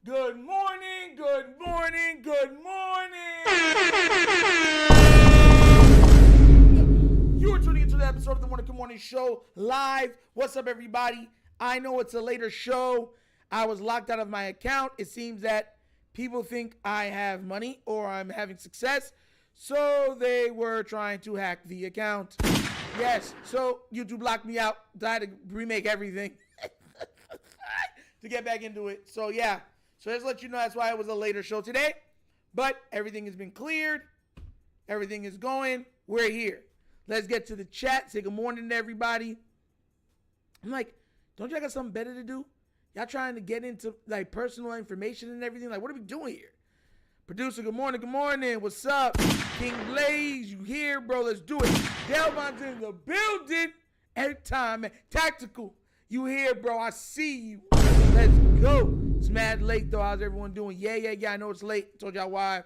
Good morning, good morning, good morning. You are tuning into the episode of the Wonderkind Morning Show live. What's up, everybody? I know it's a later show. I was locked out of my account. It seems that people think I have money or I'm having success, so they were trying to hack the account. Yes, so YouTube locked me out. I had to remake everything to get back into it. So yeah, so just to let you know, that's why it was a later show today. But everything has been cleared. Everything is going. We're here. Let's get to the chat. Say good morning to everybody. I'm like, don't y'all got something better to do? Y'all trying to get into like personal information and everything? Like, what are we doing here? Producer, good morning, good morning. What's up? King Blaze, you here, bro? Let's do it. Delmon's in the building. Every time, man. Tactical, you here, bro? I see you. Let's go. It's mad late, though. How's everyone doing? Yeah. I know it's late. Told y'all why.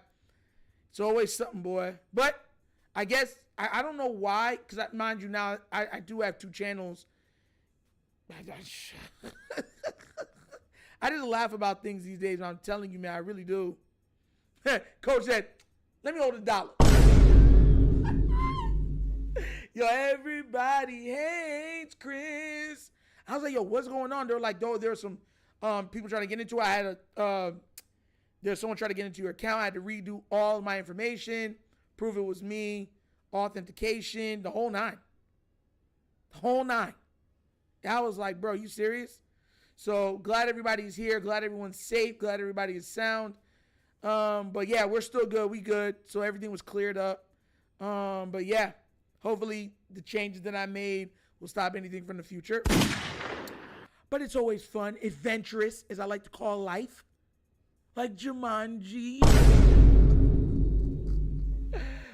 It's always something, boy. But I guess, I don't know why, because mind you now, I do have two channels. I just laugh about things these days, I'm telling you, man, I really do. Coach said, let me hold $1. Yo, everybody hates Chris. I was like, yo, what's going on? They're like, there were some people trying to get into it. I had there's someone trying to get into your account. I had to redo all of my information, prove it was me, authentication, the whole nine. I was like, bro, you serious? So glad everybody's here. Glad everyone's safe. Glad everybody is sound. But yeah, we're still good. We good. So everything was cleared up. But yeah, hopefully the changes that I made will stop anything from the future. But it's always fun, adventurous, as I like to call life. Like Jumanji.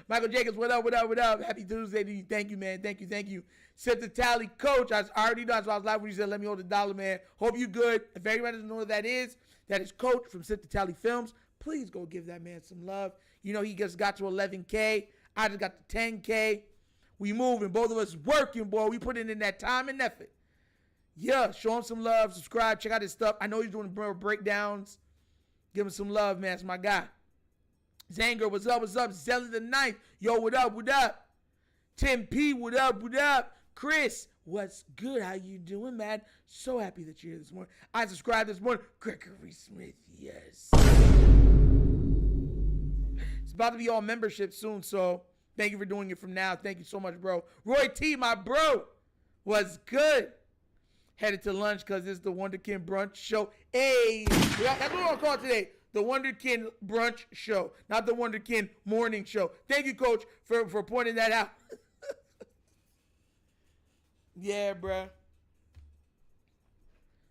Michael Jacobs, what up? Happy Tuesday to you. Thank you, man. Thank you. Set the tally, coach. I already know. That's why I was live when you said, let me hold $1, man. Hope you good. If everybody doesn't know what that is Coach from Set the Tally Films. Please go give that man some love. You know, he just got to 11K. I just got to 10K. We moving. Both of us working, boy. We putting in that time and effort. Yeah, show him some love. Subscribe. Check out his stuff. I know he's doing breakdowns. Give him some love, man. It's my guy. Zanger, what's up? Zelly the Ninth. Yo, what up? Tim P, what up? Chris, what's good? How you doing, man? So happy that you're here this morning. I subscribed this morning. Gregory Smith, yes. It's about to be all membership soon, so thank you for doing it from now. Thank you so much, bro. Roy T, my bro, what's good? Headed to lunch because it's the Wunderkind Brunch Show. Hey, that's what we're going to call it today. The Wunderkind Brunch Show, not the Wunderkind Morning Show. Thank you, Coach, for pointing that out. Yeah, bruh.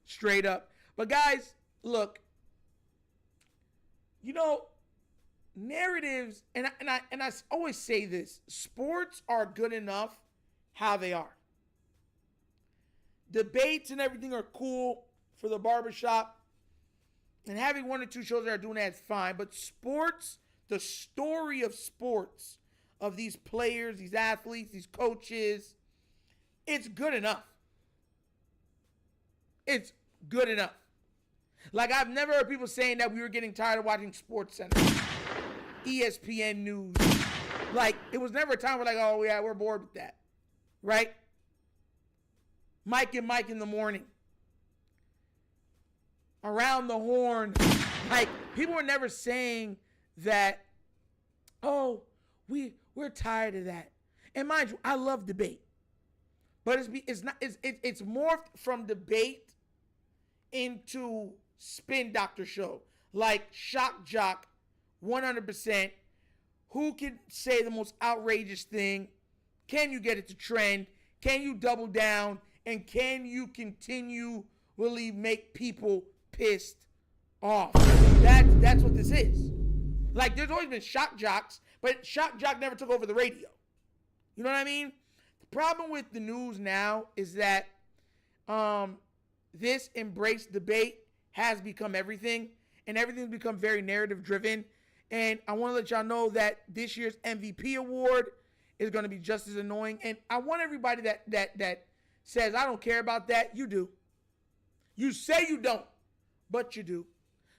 Straight up. But guys, look. You know, narratives, and I always say this, sports are good enough how they are. Debates and everything are cool for the barbershop. And having one or two shows that are doing that is fine. But sports, the story of sports, of these players, these athletes, these coaches, it's good enough. It's good enough. Like, I've never heard people saying that we were getting tired of watching Sports Center, ESPN News. Like, it was never a time where like, oh, yeah, we're bored with that. Right? Mike and Mike in the morning. Around the horn. Like, people were never saying that, oh, we're tired of that. And mind you, I love debate. But it's morphed from debate into spin doctor show. Like Shock Jock, 100%. Who can say the most outrageous thing? Can you get it to trend? Can you double down? And can you continually make people pissed off? That's what this is. Like, there's always been shock jocks, but shock jock never took over the radio. You know what I mean? The problem with the news now is that this embraced debate has become everything, and everything's become very narrative driven. And I want to let y'all know that this year's MVP award is going to be just as annoying. And I want everybody that says, I don't care about that, you do. You say you don't, but you do.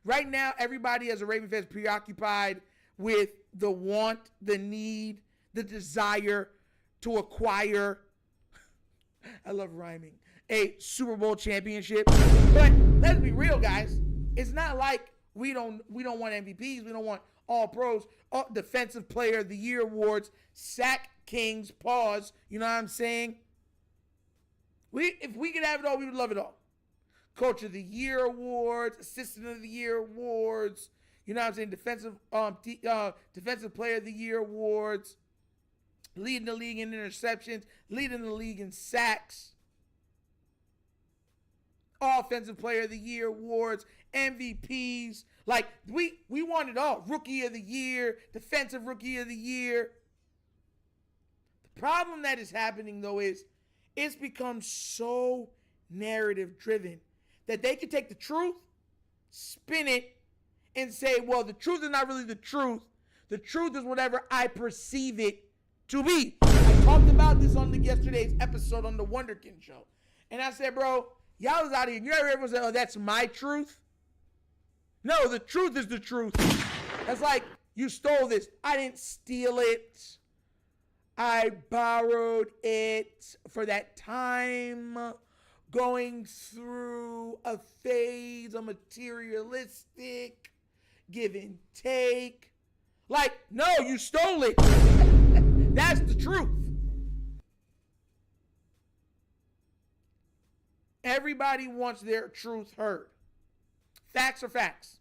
Right now, everybody as a Raven fan is preoccupied with the want, the need, the desire to acquire, I love rhyming, a Super Bowl championship. But let's be real, guys. It's not like we don't want MVPs. We don't want all pros, defensive player of the year awards, sack kings, pause. You know what I'm saying? If we could have it all, we would love it all. Coach of the year awards, assistant of the year awards. You know what I'm saying? Defensive player of the year awards. Leading the league in interceptions, leading the league in sacks. Offensive player of the year awards, MVPs. Like, we want it all. Rookie of the year, defensive rookie of the year. The problem that is happening, though, is it's become so narrative driven that they can take the truth, spin it, and say, well, the truth is not really the truth. The truth is whatever I perceive it to be. I talked about this on yesterday's episode on the Wunderkind Show. And I said, bro, y'all was out here. You ever hear everyone say, oh, that's my truth? No, the truth is the truth. That's like, you stole this. I didn't steal it. I borrowed it for that time going through a phase of materialistic give and take. Like, no, you stole it. That's the truth. Everybody wants their truth heard. Facts are facts.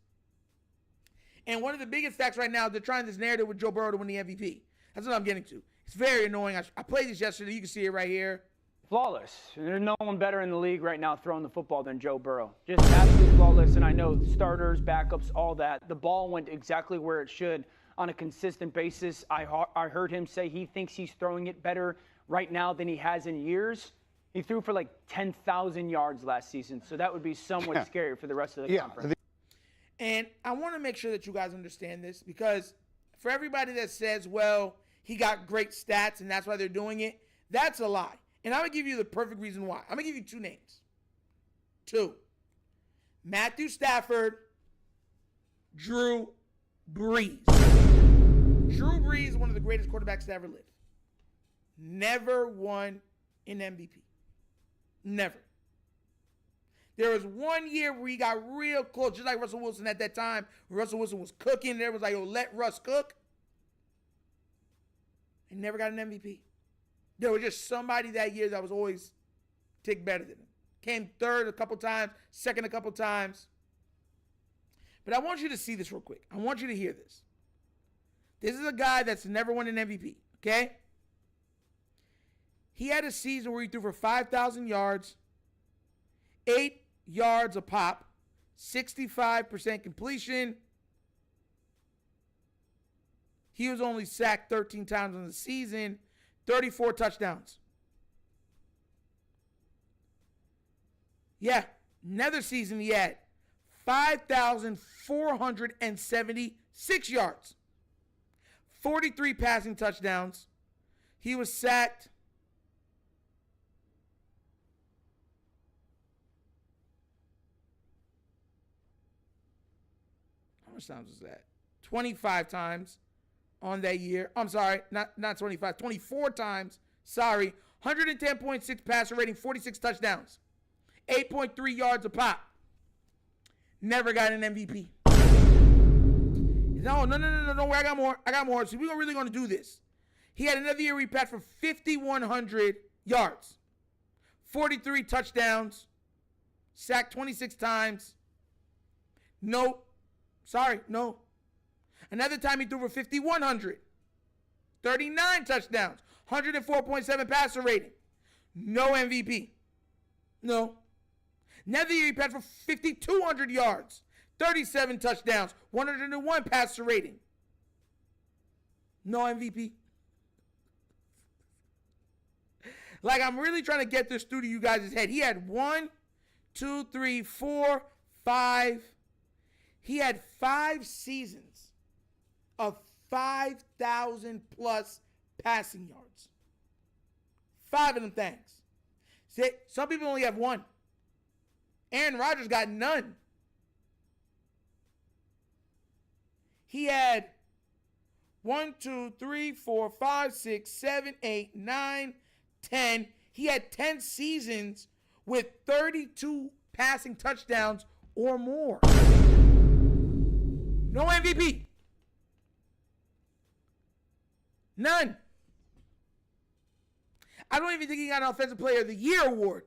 And one of the biggest facts right now, they're trying this narrative with Joe Burrow to win the MVP. That's what I'm getting to. It's very annoying. I played this yesterday. You can see it right here. Flawless. There's no one better in the league right now throwing the football than Joe Burrow. Just absolutely flawless. And I know starters, backups, all that. The ball went exactly where it should on a consistent basis. I heard him say he thinks he's throwing it better right now than he has in years. He threw for like 10,000 yards last season. So that would be somewhat scary for the rest of the conference. And I want to make sure that you guys understand this, because for everybody that says, well, he got great stats and that's why they're doing it, that's a lie. And I'm going to give you the perfect reason why. I'm going to give you two names. Two. Matthew Stafford, Drew Brees. Drew Brees, one of the greatest quarterbacks to ever live. Never won an MVP. Never. There was 1 year where he got real close, just like Russell Wilson at that time. Russell Wilson was cooking. There was like, oh, let Russ cook. And never got an MVP. There was just somebody that year that was always tick better than him. Came third a couple times, second a couple times. But I want you to see this real quick. I want you to hear this. This is a guy that's never won an MVP, okay? He had a season where he threw for 5,000 yards, 8 yards a pop, 65% completion. He was only sacked 13 times in the season, 34 touchdowns. Yeah, another season he had 5,476 yards, 43 passing touchdowns. He was sacked how much times was that? 25 times on that year. I'm sorry, not 25, 24 times. Sorry. 110.6 passer rating, 46 touchdowns. 8.3 yards a pop. Never got an MVP. No, I got more. So we're really going to do this. He had another year where he passed for 5,100 yards. 43 touchdowns. Sacked 26 times. No. Another time he threw for 5,100. 39 touchdowns. 104.7 passer rating. No MVP. No. Another year he passed for 5,200 yards. 37 touchdowns. 101 passer rating. No MVP. Like, I'm really trying to get this through to you guys' head. He had 1, 2, 3, 4, 5. He had 5 seasons of 5,000 plus passing yards. 5 of them things. See, some people only have 1. Aaron Rodgers got none. He had 1, 2, 3, 4, 5, 6, 7, 8, 9, 10. He had 10 seasons with 32 passing touchdowns or more. No MVP. None. I don't even think he got an Offensive Player of the Year award.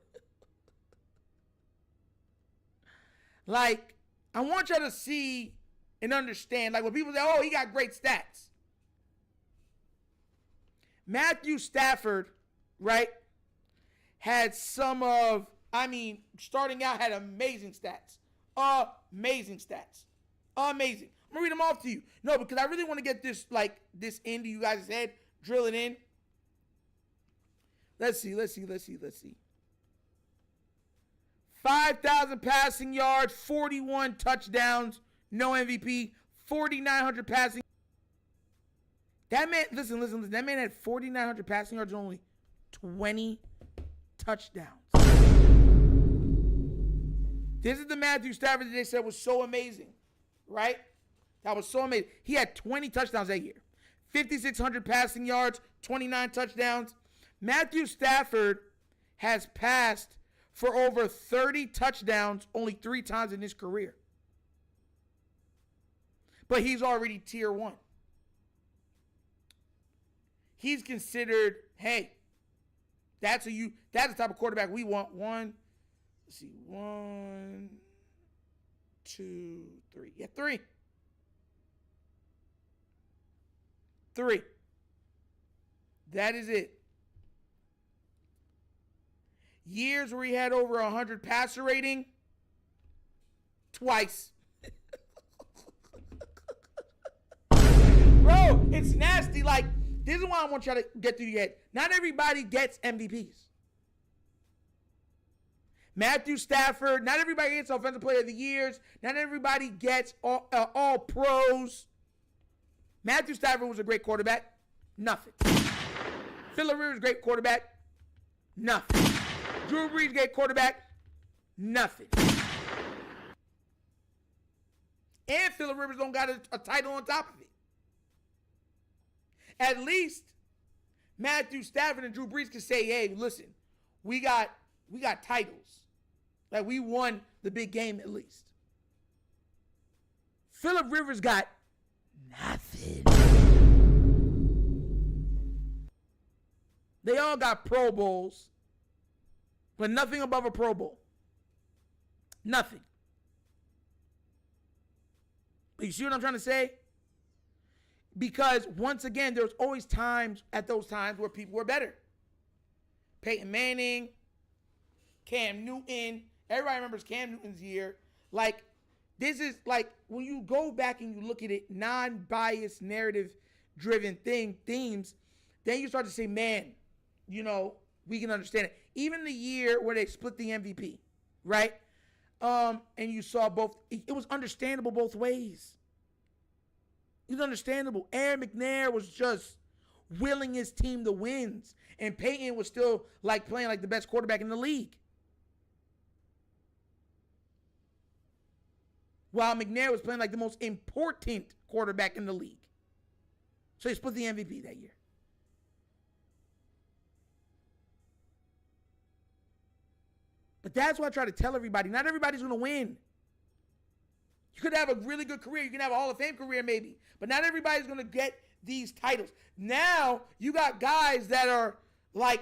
Like, I want y'all to see and understand, like when people say, oh, he got great stats. Matthew Stafford, right, had some of, starting out had amazing stats. Amazing stats. Amazing. I'm going to read them off to you. No, because I really want to get this into you guys' head, drill it in. Let's see. 5,000 passing yards, 41 touchdowns, no MVP, 4,900 passing. That man, listen. That man had 4,900 passing yards and only 20 touchdowns. This is the Matthew Stafford that they said was so amazing, right? That was so amazing. He had 20 touchdowns that year. 5,600 passing yards, 29 touchdowns. Matthew Stafford has passed for over 30 touchdowns only 3 times in his career. But he's already tier 1. He's considered, hey, that's the type of quarterback we want. 1, 2, 3. Yeah, 3. 3. That is it. Years where he had over 100 passer rating, twice. Bro, it's nasty. Like, this is why I want y'all to get through your head. Not everybody gets MVPs. Matthew Stafford, not everybody gets Offensive Player of the Years. Not everybody gets all pros. Matthew Stafford was a great quarterback. Nothing. Phillip Rivers, great quarterback. Nothing. Drew Brees, great quarterback. Nothing. And Phillip Rivers don't got a title on top of it. At least Matthew Stafford and Drew Brees can say, hey, listen, we got titles. Like, we won the big game at least. Phillip Rivers got nothing. They all got Pro Bowls, but nothing above a Pro Bowl. Nothing. You see what I'm trying to say? Because once again, there's always at those times where people were better. Peyton Manning, Cam Newton. Everybody remembers Cam Newton's year. Like, this is like, when you go back and you look at it, non-biased, narrative-driven themes, then you start to say, man, we can understand it. Even the year where they split the MVP, right? And you saw both. It was understandable both ways. It was understandable. Aaron McNair was just willing his team to wins, and Peyton was still playing like the best quarterback in the league. While McNair was playing like the most important quarterback in the league. So he split the MVP that year. But that's why I try to tell everybody. Not everybody's going to win. You could have a really good career. You can have a Hall of Fame career maybe. But not everybody's going to get these titles. Now, you got guys that are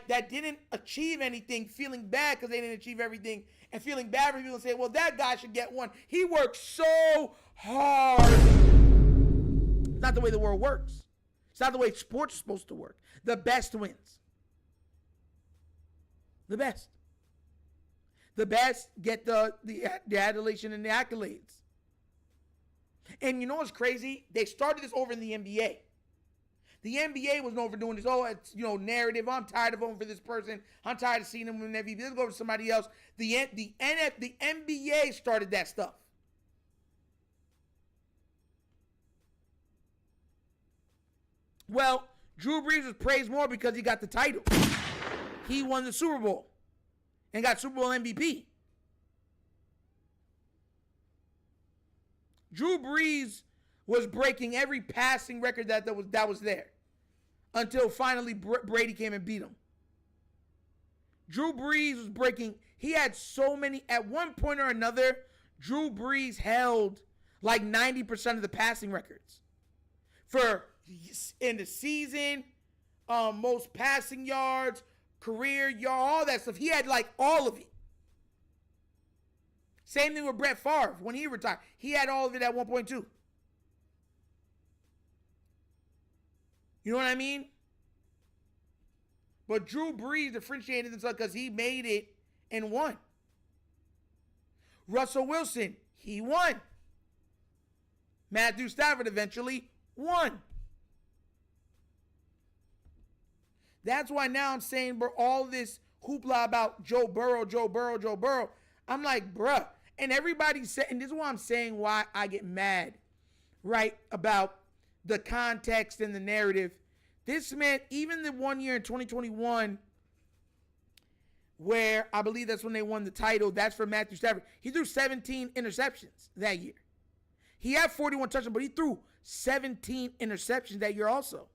that didn't achieve anything, feeling bad because they didn't achieve everything, and feeling bad for people and say, well, that guy should get one. He worked so hard. It's not the way the world works. It's not the way sports is supposed to work. The best wins. The best. The best get the adulation and the accolades. And you know what's crazy? They started this over in the NBA. The NBA was known for doing this. Oh, it's, narrative. I'm tired of voting for this person. I'm tired of seeing them win MVP. Let's go to somebody else. The NBA started that stuff. Well, Drew Brees was praised more because he got the title. He won the Super Bowl and got Super Bowl MVP. Drew Brees was breaking every passing record that was there until finally Brady came and beat him. Drew Brees was breaking. He had so many. At one point or another, Drew Brees held like 90% of the passing records for in the season, most passing yards, career yard, all that stuff. He had like all of it. Same thing with Brett Favre when he retired. He had all of it at 1.2. You know what I mean? But Drew Brees differentiated himself because he made it and won. Russell Wilson, he won. Matthew Stafford eventually won. That's why now I'm saying all this hoopla about Joe Burrow. I'm like, bruh. And everybody's saying, this is why I'm saying why I get mad, right, about the context and the narrative. This man, even the 1 year in 2021, where I believe that's when they won the title, that's for Matthew Stafford. He threw 17 interceptions that year. He had 41 touchdowns, but he threw 17 interceptions that year also.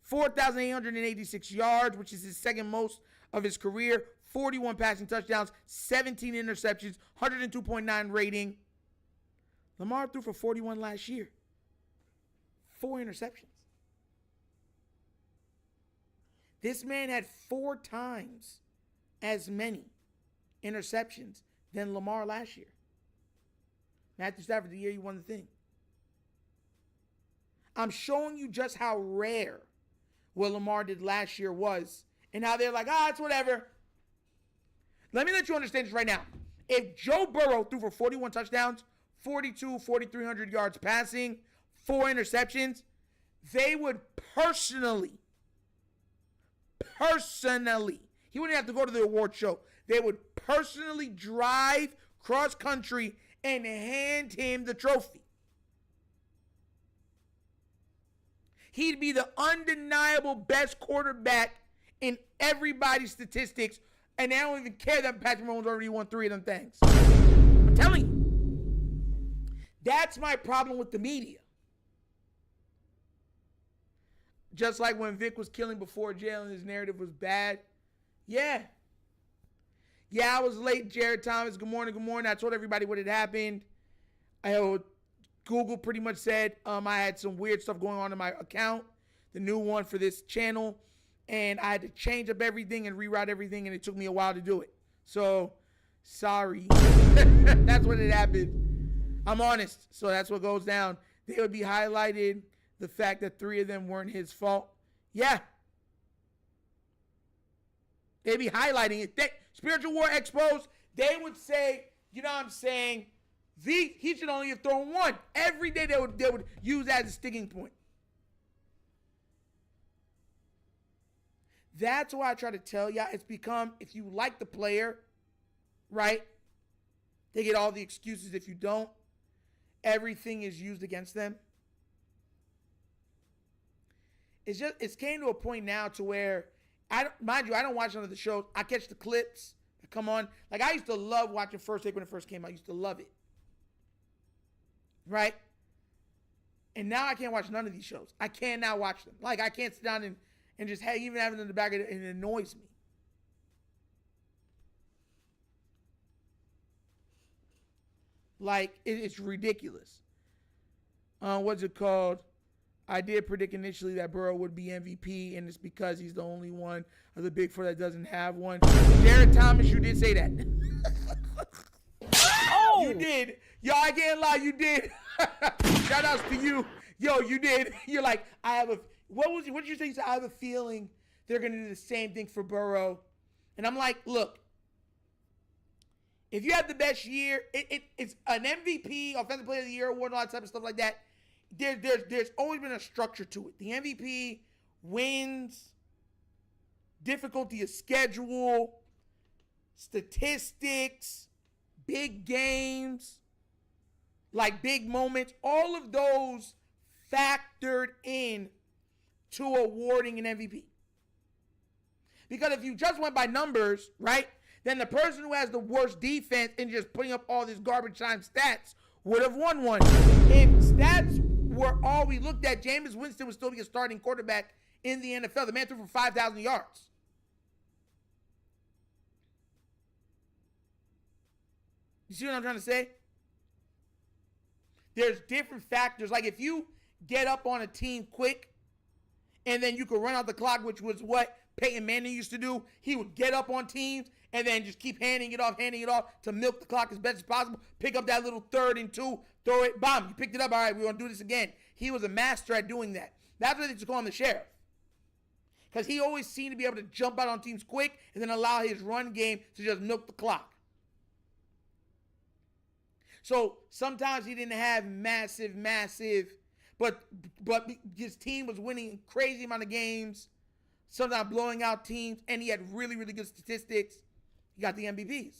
4,886 yards, which is his second most of his career. 41 passing touchdowns, 17 interceptions, 102.9 rating. Lamar threw for 41 last year. 4 interceptions. This man had 4 times as many interceptions than Lamar last year. Matthew Stafford, the year he won the thing. I'm showing you just how rare what Lamar did last year was and how they're like, it's whatever. Let me let you understand this right now. If Joe Burrow threw for 41 touchdowns, 4,300 yards passing, 4 interceptions, they would personally, he wouldn't have to go to the award show. They would personally drive cross country and hand him the trophy. He'd be the undeniable best quarterback in everybody's statistics, and they don't even care that Patrick Mahomes already won 3 of them things. I'm telling you. That's my problem with the media. Just like when Vic was killing before jail and his narrative was bad. Yeah, I was late, Jared Thomas. Good morning. I told everybody what had happened. Google pretty much said I had some weird stuff going on in my account, the new one for this channel, and I had to change up everything and rewrite everything, and it took me a while to do it. So, sorry. That's what had happened. I'm honest, so that's what goes down. They would be highlighted the fact that 3 of them weren't his fault. Yeah. They'd be highlighting it. Spiritual War Exposed, they would say, you know what I'm saying, he should only have thrown 1. Every day they would use that as a sticking point. That's why I try to tell y'all, it's become, if you like the player, right, they get all the excuses. If you don't, everything is used against them. It's came to a point now to where, I don't watch none of the shows. I catch the clips that come on. Like, I used to love watching First Take when it first came out. I used to love it. Right? And now I can't watch none of these shows. I can't now watch them. Like, I can't sit down and just even have it in the back of it, and it annoys me. Like, it's ridiculous. What's it called? I did predict initially that Burrow would be MVP, and it's because he's the only one of the big 4 that doesn't have one. Jared Thomas, you did say that. Oh! You did. Yo, I can't lie, you did. Shout outs to you. Yo, you did. You're like, what did you say? You said, I have a feeling they're going to do the same thing for Burrow. And I'm like, look, if you have the best year, it's an MVP, Offensive Player of the Year award, and all that type of stuff like that. There's always been a structure to it. The MVP wins, difficulty of schedule, statistics, big games, like big moments, all of those factored in to awarding an MVP. Because if you just went by numbers, right, then the person who has the worst defense and just putting up all this garbage time stats would have won one. If stats were all we looked at, Jameis Winston would still be a starting quarterback in the NFL. The man threw for 5,000 yards. You see what I'm trying to say? There's different factors. Like if you get up on a team quick and then you could run out the clock, which was what Peyton Manning used to do. He would get up on teams and then just keep handing it off to milk the clock as best as possible. Pick up that little 3rd and 2, throw it, bomb. You picked it up. All right, we're going to do this again. He was a master at doing that. That's what they used to call him the sheriff. Because he always seemed to be able to jump out on teams quick and then allow his run game to just milk the clock. So sometimes he didn't have massive, but his team was winning a crazy amount of games, sometimes blowing out teams, and he had really, really good statistics. He got the MVPs.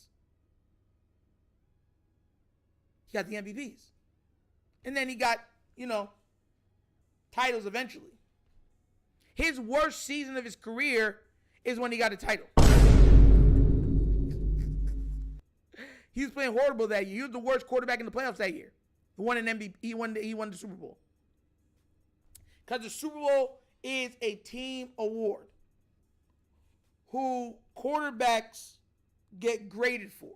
And then he got, titles eventually. His worst season of his career is when he got a title. He was playing horrible that year. He was the worst quarterback in the playoffs that year. He won an MVP. He won the Super Bowl. Because the Super Bowl is a team award who quarterbacks get graded for.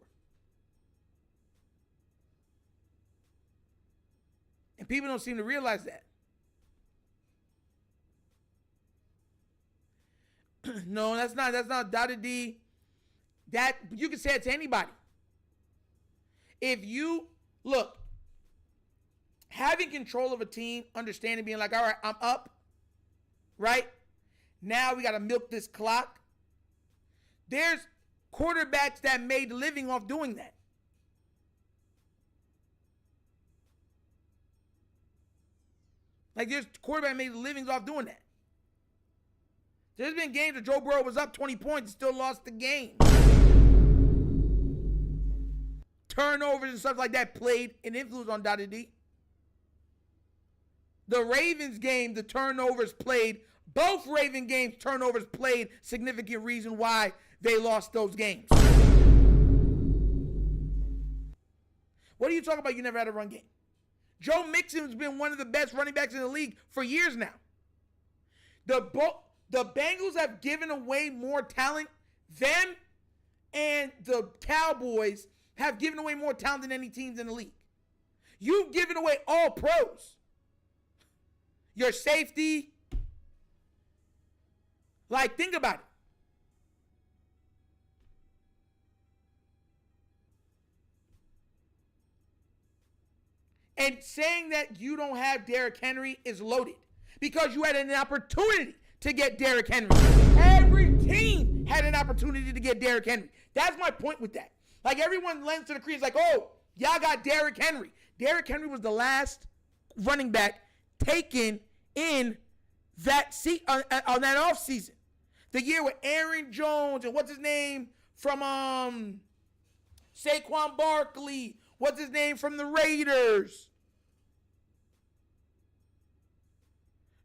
And people don't seem to realize that. No, that's not Dada D. That you can say it to anybody. If you look, having control of a team, understanding, being like, all right, I'm up, right? Now we got to milk this clock. There's quarterbacks that made a living off doing that. Like there's quarterback made livings off doing that. There's been games where Joe Burrow was up 20 points and still lost the game. Turnovers and stuff like that played an influence on Dada D. The Ravens game, the turnovers played. Both Raven games, turnovers played significant reason why they lost those games. What are you talking about? You never had a run game. Joe Mixon's been one of the best running backs in the league for years now. The Bengals have given away more talent. Them and the Cowboys have given away more talent than any teams in the league. You've given away all pros. Your safety. Like, think about it. And saying that you don't have Derrick Henry is loaded because you had an opportunity to get Derrick Henry. Every team had an opportunity to get Derrick Henry. That's my point with that. Like, everyone lends to the creed. It's like, oh, y'all got Derrick Henry. Derrick Henry was the last running back taken in that on that offseason. The year with Aaron Jones and what's his name from Saquon Barkley. What's his name from the Raiders?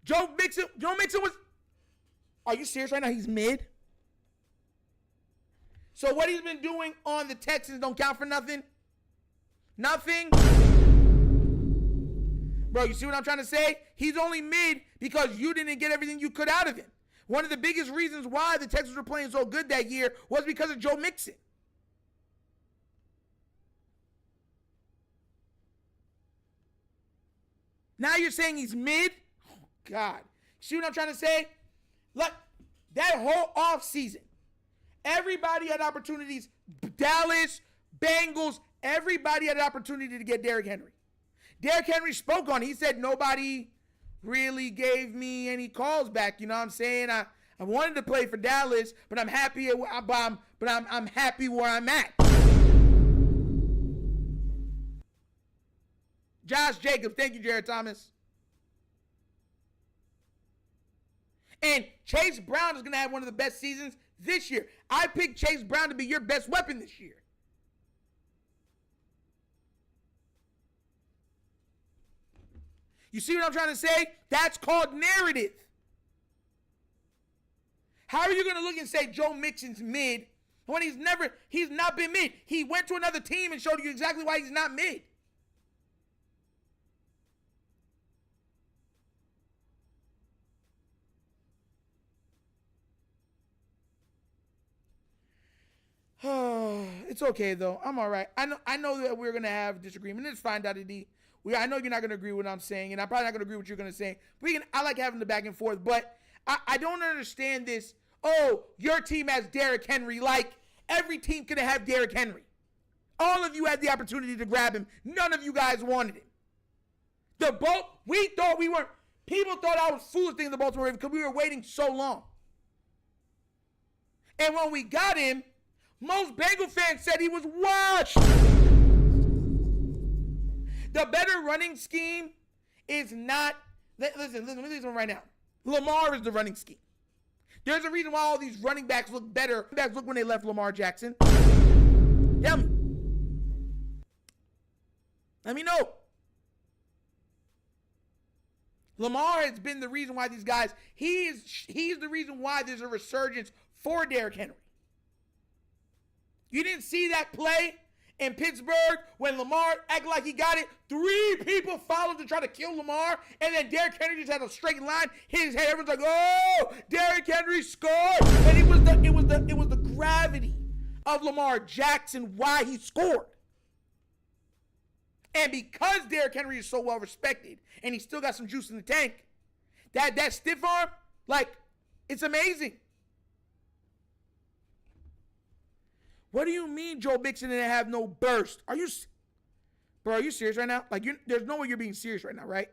Joe Mixon was... Are you serious right now? He's mid? So what he's been doing on the Texans don't count for nothing? Nothing? Bro, you see what I'm trying to say? He's only mid because you didn't get everything you could out of him. One of the biggest reasons why the Texans were playing so good that year was because of Joe Mixon. Now you're saying he's mid? Oh, God. See what I'm trying to say? Look, that whole offseason, everybody had opportunities. Dallas, Bengals, everybody had an opportunity to get Derrick Henry. Derrick Henry spoke on it. He said, nobody really gave me any calls back. You know what I'm saying? I wanted to play for Dallas, but I'm happy. I'm happy where I'm at. Josh Jacobs, thank you, Jared Thomas. And Chase Brown is going to have one of the best seasons this year. I picked Chase Brown to be your best weapon this year. You see what I'm trying to say? That's called narrative. How are you going to look and say Joe Mixon's mid when he's not been mid? He went to another team and showed you exactly why he's not mid. It's okay though. I'm all right. I know that we're gonna have disagreement. It's fine, Dottie D. I know you're not gonna agree with what I'm saying, and I'm probably not gonna agree with what you're gonna say. But I like having the back and forth. But I don't understand this. Oh, your team has Derrick Henry. Like every team could have Derrick Henry. All of you had the opportunity to grab him. None of you guys wanted him. We thought we weren't. People thought I was foolish thinking the Baltimore Ravens because we were waiting so long. And when we got him, most Bengal fans said he was washed. The better running scheme is not. Listen, let me tell you something right now. Lamar is the running scheme. There's a reason why all these running backs look better. Running backs look when they left Lamar Jackson. Tell me. Let me know. Lamar has been the reason why these guys, he's the reason why there's a resurgence for Derrick Henry. You didn't see that play in Pittsburgh when Lamar acted like he got it. 3 people followed to try to kill Lamar, and then Derrick Henry just had a straight line, hit his head. Everyone's like, "Oh, Derrick Henry scored!" And it was the gravity of Lamar Jackson why he scored. And because Derrick Henry is so well respected, and he still got some juice in the tank, that stiff arm, like, it's amazing. What do you mean Joe Mixon didn't have no burst? Are you serious right now? Like, there's no way you're being serious right now, right?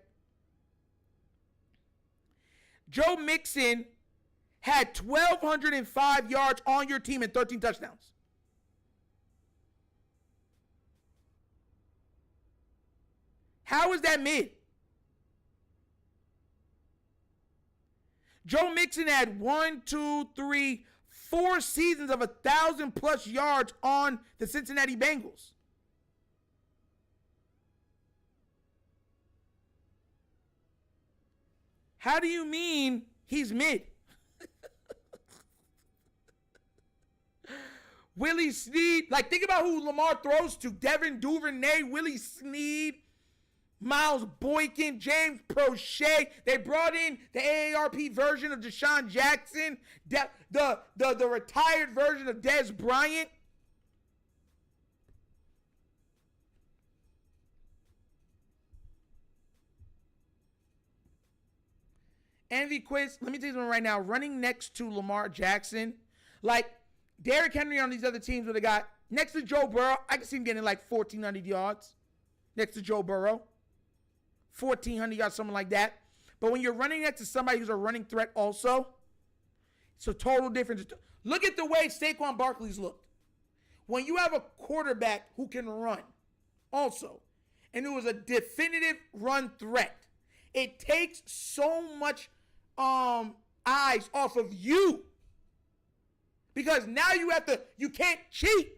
Joe Mixon had 1,205 yards on your team and 13 touchdowns. How is that mid? Joe Mixon had 4 seasons of 1,000+ yards on the Cincinnati Bengals. How do you mean he's mid? Willie Snead, like, think about who Lamar throws to. Devin Duvernay, Willie Snead, Miles Boykin, James Prochet. They brought in the AARP version of Deshaun Jackson, the retired version of Dez Bryant. Envy quiz. Let me tell you something right now. Running next to Lamar Jackson, like Derrick Henry on these other teams would have got next to Joe Burrow. I can see him getting like 1,400 yards next to Joe Burrow. 1,400 yards, something like that. But when you're running next to somebody who's a running threat also, it's a total difference. Look at the way Saquon Barkley's looked. When you have a quarterback who can run also, and who is a definitive run threat, it takes so much eyes off of you. Because now you can't cheat.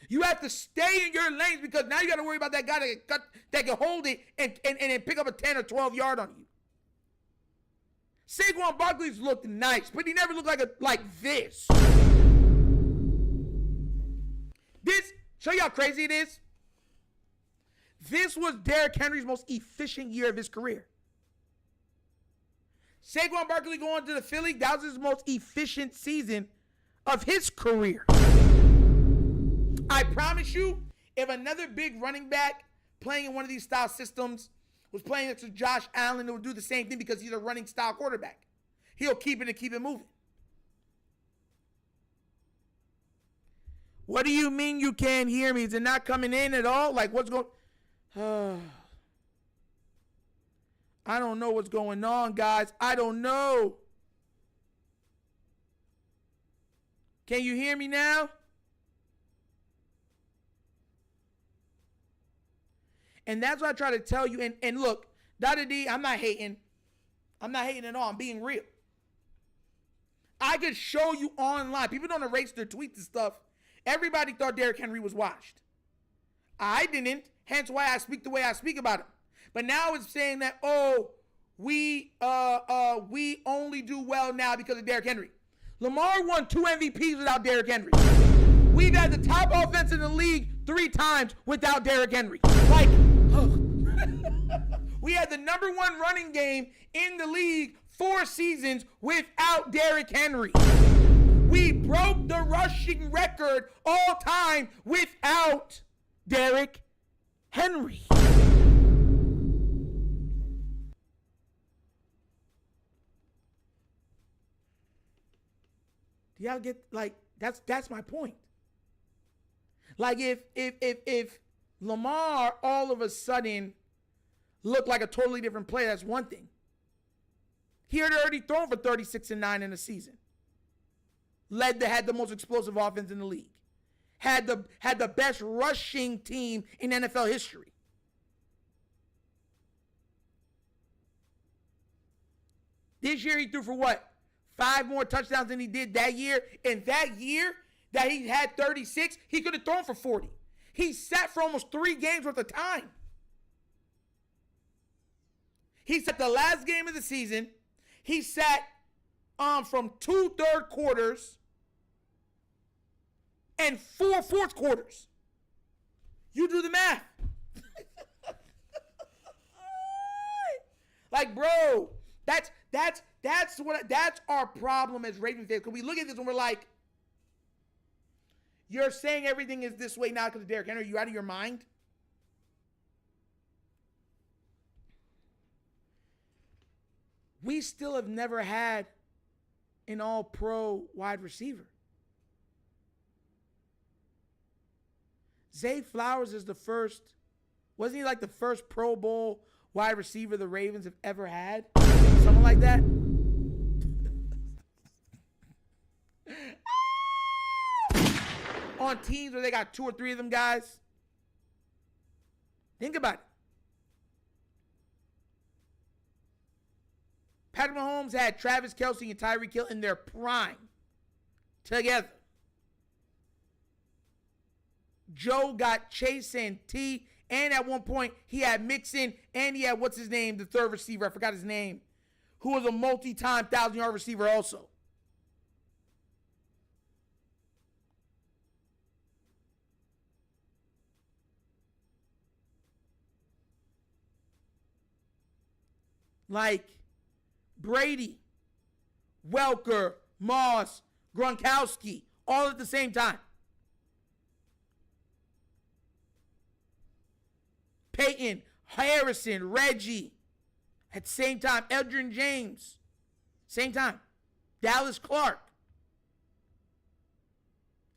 You have to stay in your lanes because now you got to worry about that guy that can hold it and pick up a 10 or 12 yard on you. Saquon Barkley's looked nice, but he never looked like this. Show you how crazy it is. This was Derrick Henry's most efficient year of his career. Saquon Barkley going to the Philly, that was his most efficient season of his career. I promise you, if another big running back playing in one of these style systems was playing next to Josh Allen, it would do the same thing because he's a running style quarterback. He'll keep it and keep it moving. What do you mean you can't hear me? Is it not coming in at all? Like, what's going I don't know what's going on, guys. I don't know. Can you hear me now? And that's what I try to tell you. And look, Dada D, I'm not hating. I'm not hating at all. I'm being real. I could show you online. People don't erase their tweets and stuff. Everybody thought Derrick Henry was washed. I didn't. Hence why I speak the way I speak about him. But now it's saying that, we only do well now because of Derrick Henry. Lamar won 2 MVPs without Derrick Henry. We've had the top offense in the league 3 times without Derrick Henry. Like, we had the number 1 running game in the league 4 seasons without Derrick Henry. We broke the rushing record all time without Derrick Henry. Do y'all get, like, that's my point. Like, if Lamar all of a sudden looked like a totally different player, that's one thing. He had already thrown for 36-9 in a season. Had the most explosive offense in the league. Had the best rushing team in NFL history. This year he threw for what? 5 more touchdowns than he did that year. And that year that he had 36, he could have thrown for 40. He sat for almost 3 games worth of time. He sat the last game of the season. He sat from 2 third quarters and 4 fourth quarters. You do the math. Like, bro, that's our problem as Ravens fans. Because we look at this and we're like, you're saying everything is this way now because of Derrick Henry. Are you out of your mind? We still have never had an all-pro wide receiver. Zay Flowers is the first, wasn't he like the first Pro Bowl wide receiver the Ravens have ever had? Something like that? On teams where they got 2 or 3 of them guys. Think about it. Patrick Mahomes had Travis Kelce and Tyreek Hill in their prime together. Joe got Chase and T, and at one point he had Mixon, and he had, what's his name, the third receiver, I forgot his name, who was a multi-time 1,000-yard receiver also. Like Brady, Welker, Moss, Gronkowski, all at the same time. Peyton, Harrison, Reggie, at the same time. Edgerrin James, same time. Dallas Clark.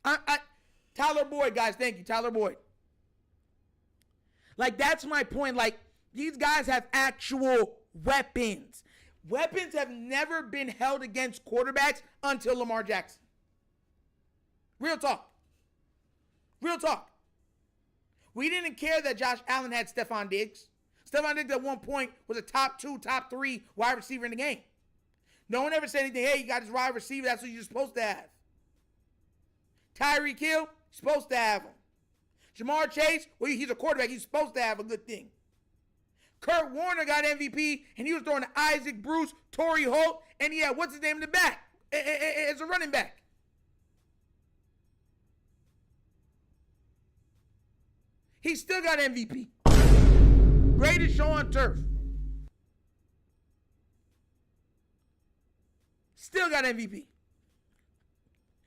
Tyler Boyd, guys, thank you, Tyler Boyd. Like, that's my point. Like, these guys have actual weapons. Weapons have never been held against quarterbacks until Lamar Jackson. Real talk. Real talk. We didn't care that Josh Allen had Stephon Diggs. Stephon Diggs at one point was a top 2, top 3 wide receiver in the game. No one ever said anything, hey, you got this wide receiver, that's what you're supposed to have. Tyreek Hill, supposed to have him. Jamar Chase, well, he's a quarterback, he's supposed to have a good thing. Kurt Warner got MVP, and he was throwing to Isaac Bruce, Torrey Holt, and he had, what's his name in the back? As a running back. He still got MVP. Greatest show on turf. Still got MVP.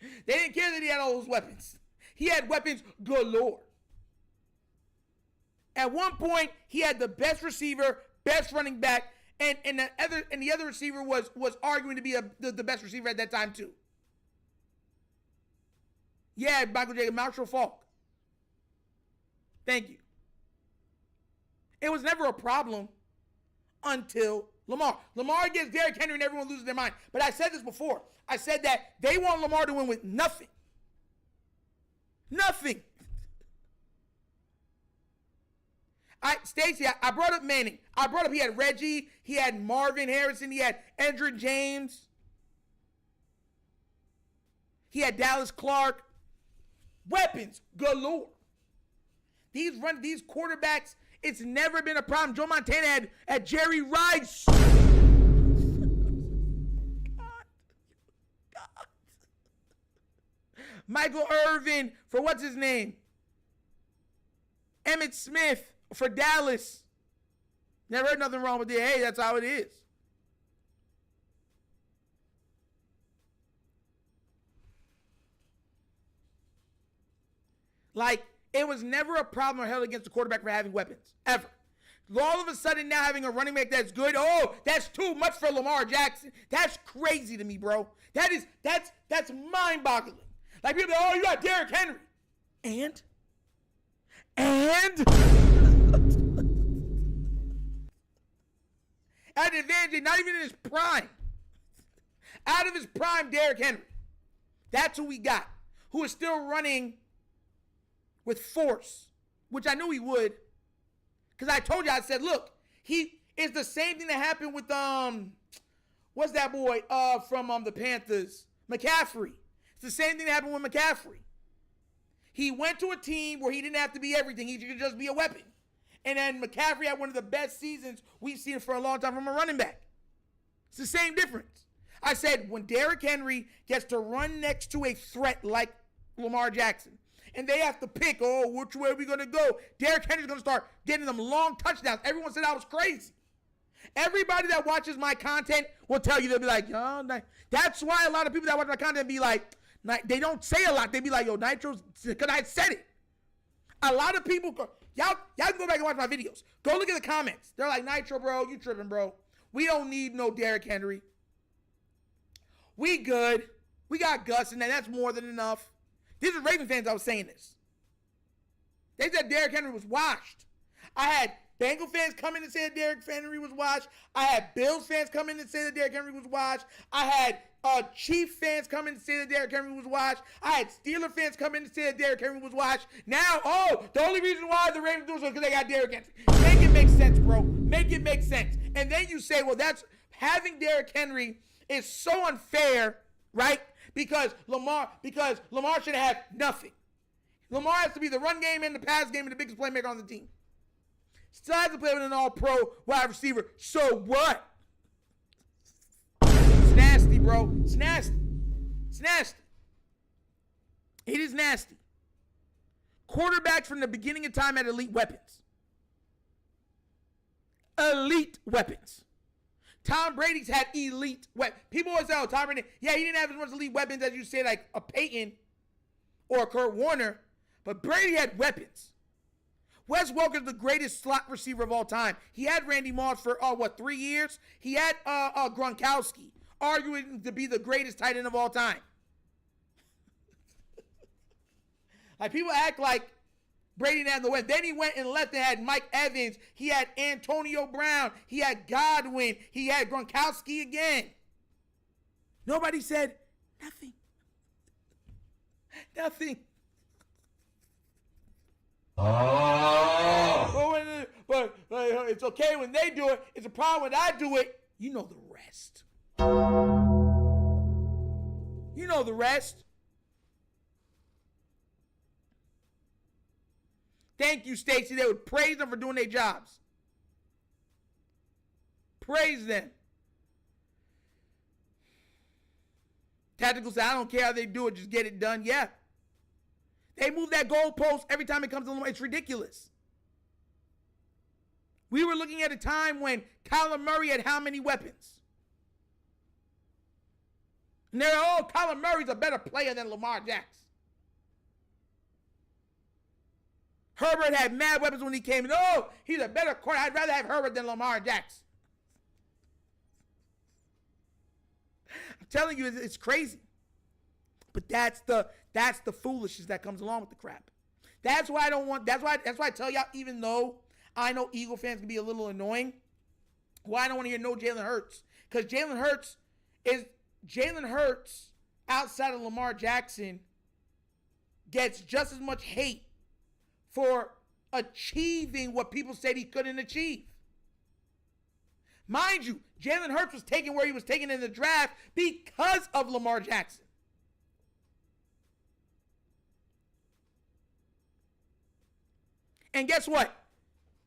They didn't care that he had all those weapons. He had weapons galore. At one point, he had the best receiver, best running back, and the other receiver was arguing to be the best receiver at that time too. Yeah, Michael J. Marshall Faulk. Thank you. It was never a problem until Lamar. Lamar gets Derrick Henry and everyone loses their mind. But I said this before. I said that they want Lamar to win with nothing. Nothing. Stacey, I brought up Manning. I brought up he had Reggie, he had Marvin Harrison, he had Edgerrin James, he had Dallas Clark. Weapons galore. These quarterbacks, it's never been a problem. Joe Montana had Jerry Rice. God. Michael Irvin for what's his name? Emmitt Smith for Dallas. Never heard nothing wrong with it. Hey, that's how it is. Like, it was never a problem or held against the quarterback for having weapons, ever. All of a sudden now having a running back that's good, oh, that's too much for Lamar Jackson. That's crazy to me, bro. That's mind-boggling. Like, people are like, oh, you got Derrick Henry. And at an advantage, not even in his prime. Out of his prime, Derrick Henry. That's who we got. Who is still running with force, which I knew he would. Because I told you, I said, look, it's the same thing that happened with, what's that boy from the Panthers? McCaffrey. It's the same thing that happened with McCaffrey. He went to a team where he didn't have to be everything. He could just be a weapon. And then McCaffrey had one of the best seasons we've seen for a long time from a running back. It's the same difference. I said, when Derrick Henry gets to run next to a threat like Lamar Jackson, and they have to pick, oh, which way are we going to go? Derrick Henry's going to start getting them long touchdowns. Everyone said I was crazy. Everybody that watches my content will tell you, they'll be like, oh, that's why a lot of people that watch my content be like, they don't say a lot. They be like, yo, Nitro's, because I said it. A lot of people, y'all can go back and watch my videos. Go look at the comments. They're like, Nitro, bro, you tripping, bro. We don't need no Derrick Henry. We good. We got Gus, and that's more than enough. These are Raven fans I was saying this. They said Derrick Henry was washed. I had Bengal fans come in and say that Derrick Henry was washed. I had Bills fans come in and say that Derrick Henry was washed. I had Chief fans come in and say that Derrick Henry was washed. I had Steeler fans come in and say that Derrick Henry was washed. Now, the only reason why the Ravens do it was because they got Derrick Henry. Make it make sense, bro. Make it make sense. And then you say, well, that's having Derrick Henry is so unfair, right? Because Lamar should have nothing. Lamar has to be the run game and the pass game and the biggest playmaker on the team. Still has to play with an all-pro wide receiver. So what? It's nasty, bro. It's nasty. It's nasty. It is nasty. Quarterbacks from the beginning of time had elite weapons. Elite weapons. Tom Brady's had elite weapons. People always say, oh, Tom Brady, yeah, he didn't have as much elite weapons as you say, like a Peyton or a Kurt Warner, but Brady had weapons. Wes Welker's the greatest slot receiver of all time. He had Randy Moss for, 3 years? He had Gronkowski, arguing to be the greatest tight end of all time. Like, people act like Brady didn't have the win. Then he went and left and had Mike Evans. He had Antonio Brown. He had Godwin. He had Gronkowski again. Nobody said nothing. Nothing. Oh. But it's okay when they do it. It's a problem when I do it. You know the rest. You know the rest. Thank you, Stacey. They would praise them for doing their jobs. Praise them. Tactical say, I don't care how they do it, just get it done. Yeah. They move that goalpost every time it comes to Lamar. It's ridiculous. We were looking at a time when Kyler Murray had how many weapons? And they're, Kyler Murray's a better player than Lamar Jackson. Herbert had mad weapons when he came in. Oh, he's a better quarterback. I'd rather have Herbert than Lamar Jackson. I'm telling you, it's crazy. But that's the foolishness that comes along with the crap. That's why I tell y'all, even though I know Eagle fans can be a little annoying, why I don't want to hear no Jalen Hurts. Because Jalen Hurts outside of Lamar Jackson gets just as much hate for achieving what people said he couldn't achieve. Mind you, Jalen Hurts was taken where he was taken in the draft because of Lamar Jackson. And guess what?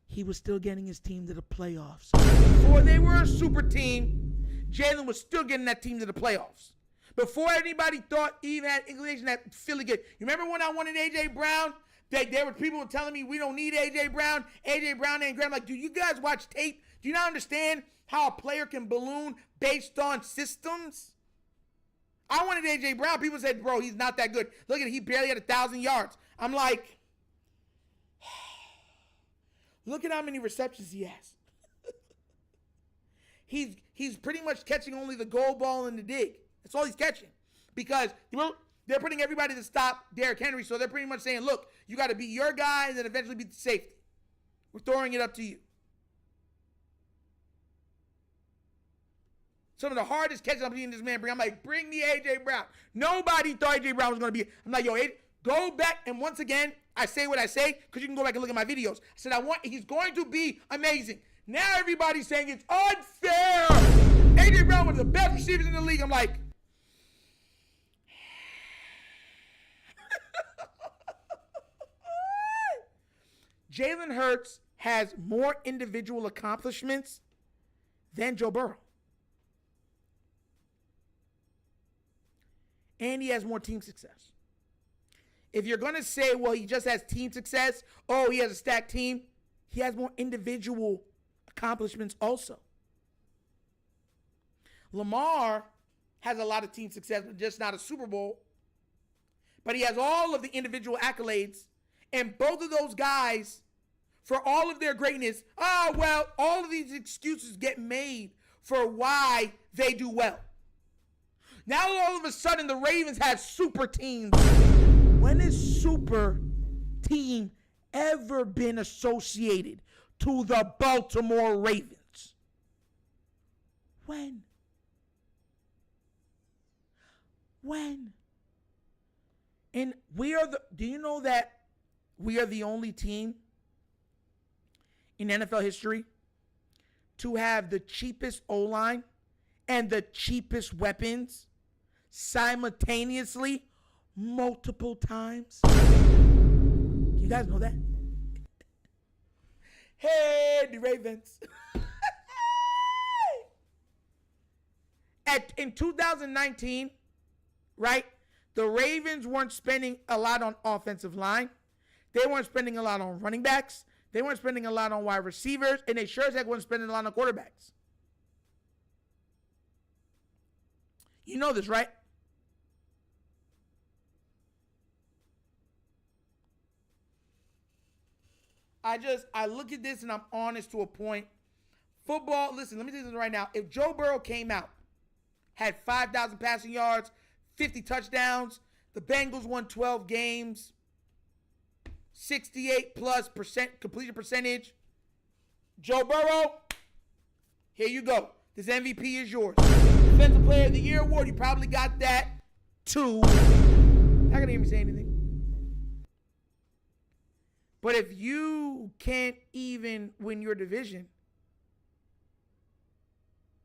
He was still getting his team to the playoffs. Before they were a super team, Jalen was still getting that team to the playoffs. Before anybody thought he even had inclination that Philly good. You remember when I wanted A.J. Brown? There were people telling me we don't need A.J. Brown. A.J. Brown ain't great. I'm like, do you guys watch tape? Do you not understand how a player can balloon based on systems? I wanted A.J. Brown. People said, bro, he's not that good. Look at it. He barely had 1,000 yards. I'm like, Look at how many receptions he has. He's pretty much catching only the goal ball and the dig. That's all he's catching. Because they're putting everybody to stop Derrick Henry, so they're pretty much saying, look, you got to beat your guy and then eventually beat the safety. We're throwing it up to you. Some of the hardest catches I'm seeing this man bring. I'm like, bring me A.J. Brown. Nobody thought A.J. Brown was going to be. I'm like, yo, go back. And once again, I say what I say because you can go back and look at my videos. I said, he's going to be amazing. Now everybody's saying it's unfair. A.J. Brown was the best receivers in the league. I'm like, Jalen Hurts has more individual accomplishments than Joe Burrow. And he has more team success. If you're going to say, well, he just has team success, oh, he has a stacked team, he has more individual accomplishments also. Lamar has a lot of team success, but just not a Super Bowl. But he has all of the individual accolades. And both of those guys, for all of their greatness, all of these excuses get made for why they do well. Now all of a sudden the Ravens have super teams. When has super team ever been associated to the Baltimore Ravens? When? And do you know that we are the only team in NFL history to have the cheapest O-line and the cheapest weapons simultaneously multiple times? You guys know that? Hey, the Ravens. In 2019, right, the Ravens weren't spending a lot on offensive line. They weren't spending a lot on running backs. They weren't spending a lot on wide receivers. And they sure as heck weren't spending a lot on quarterbacks. You know this, right? I look at this and I'm honest to a point. Football, listen, let me tell you this right now. If Joe Burrow came out, had 5,000 passing yards, 50 touchdowns, the Bengals won 12 games, 68+% completion percentage. Joe Burrow, here you go. This MVP is yours. Defensive Player of the Year award, you probably got that too. Not gonna hear me say anything. But if you can't even win your division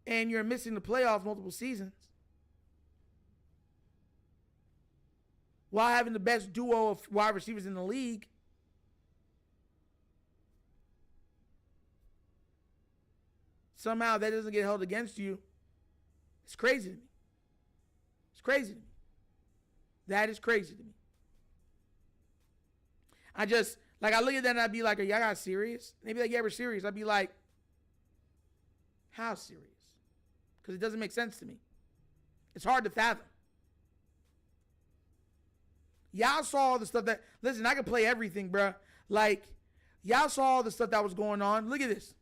and you're missing the playoffs multiple seasons while having the best duo of wide receivers in the league, somehow that doesn't get held against you, it's crazy to me. It's crazy to me. That is crazy to me. I look at that and I'd be like, are y'all guys serious? And they'd be like, yeah, we're serious. I'd be like, how serious? Because it doesn't make sense to me. It's hard to fathom. Y'all saw all the stuff that, listen, I can play everything, bruh. Like, y'all saw all the stuff that was going on. Look at this.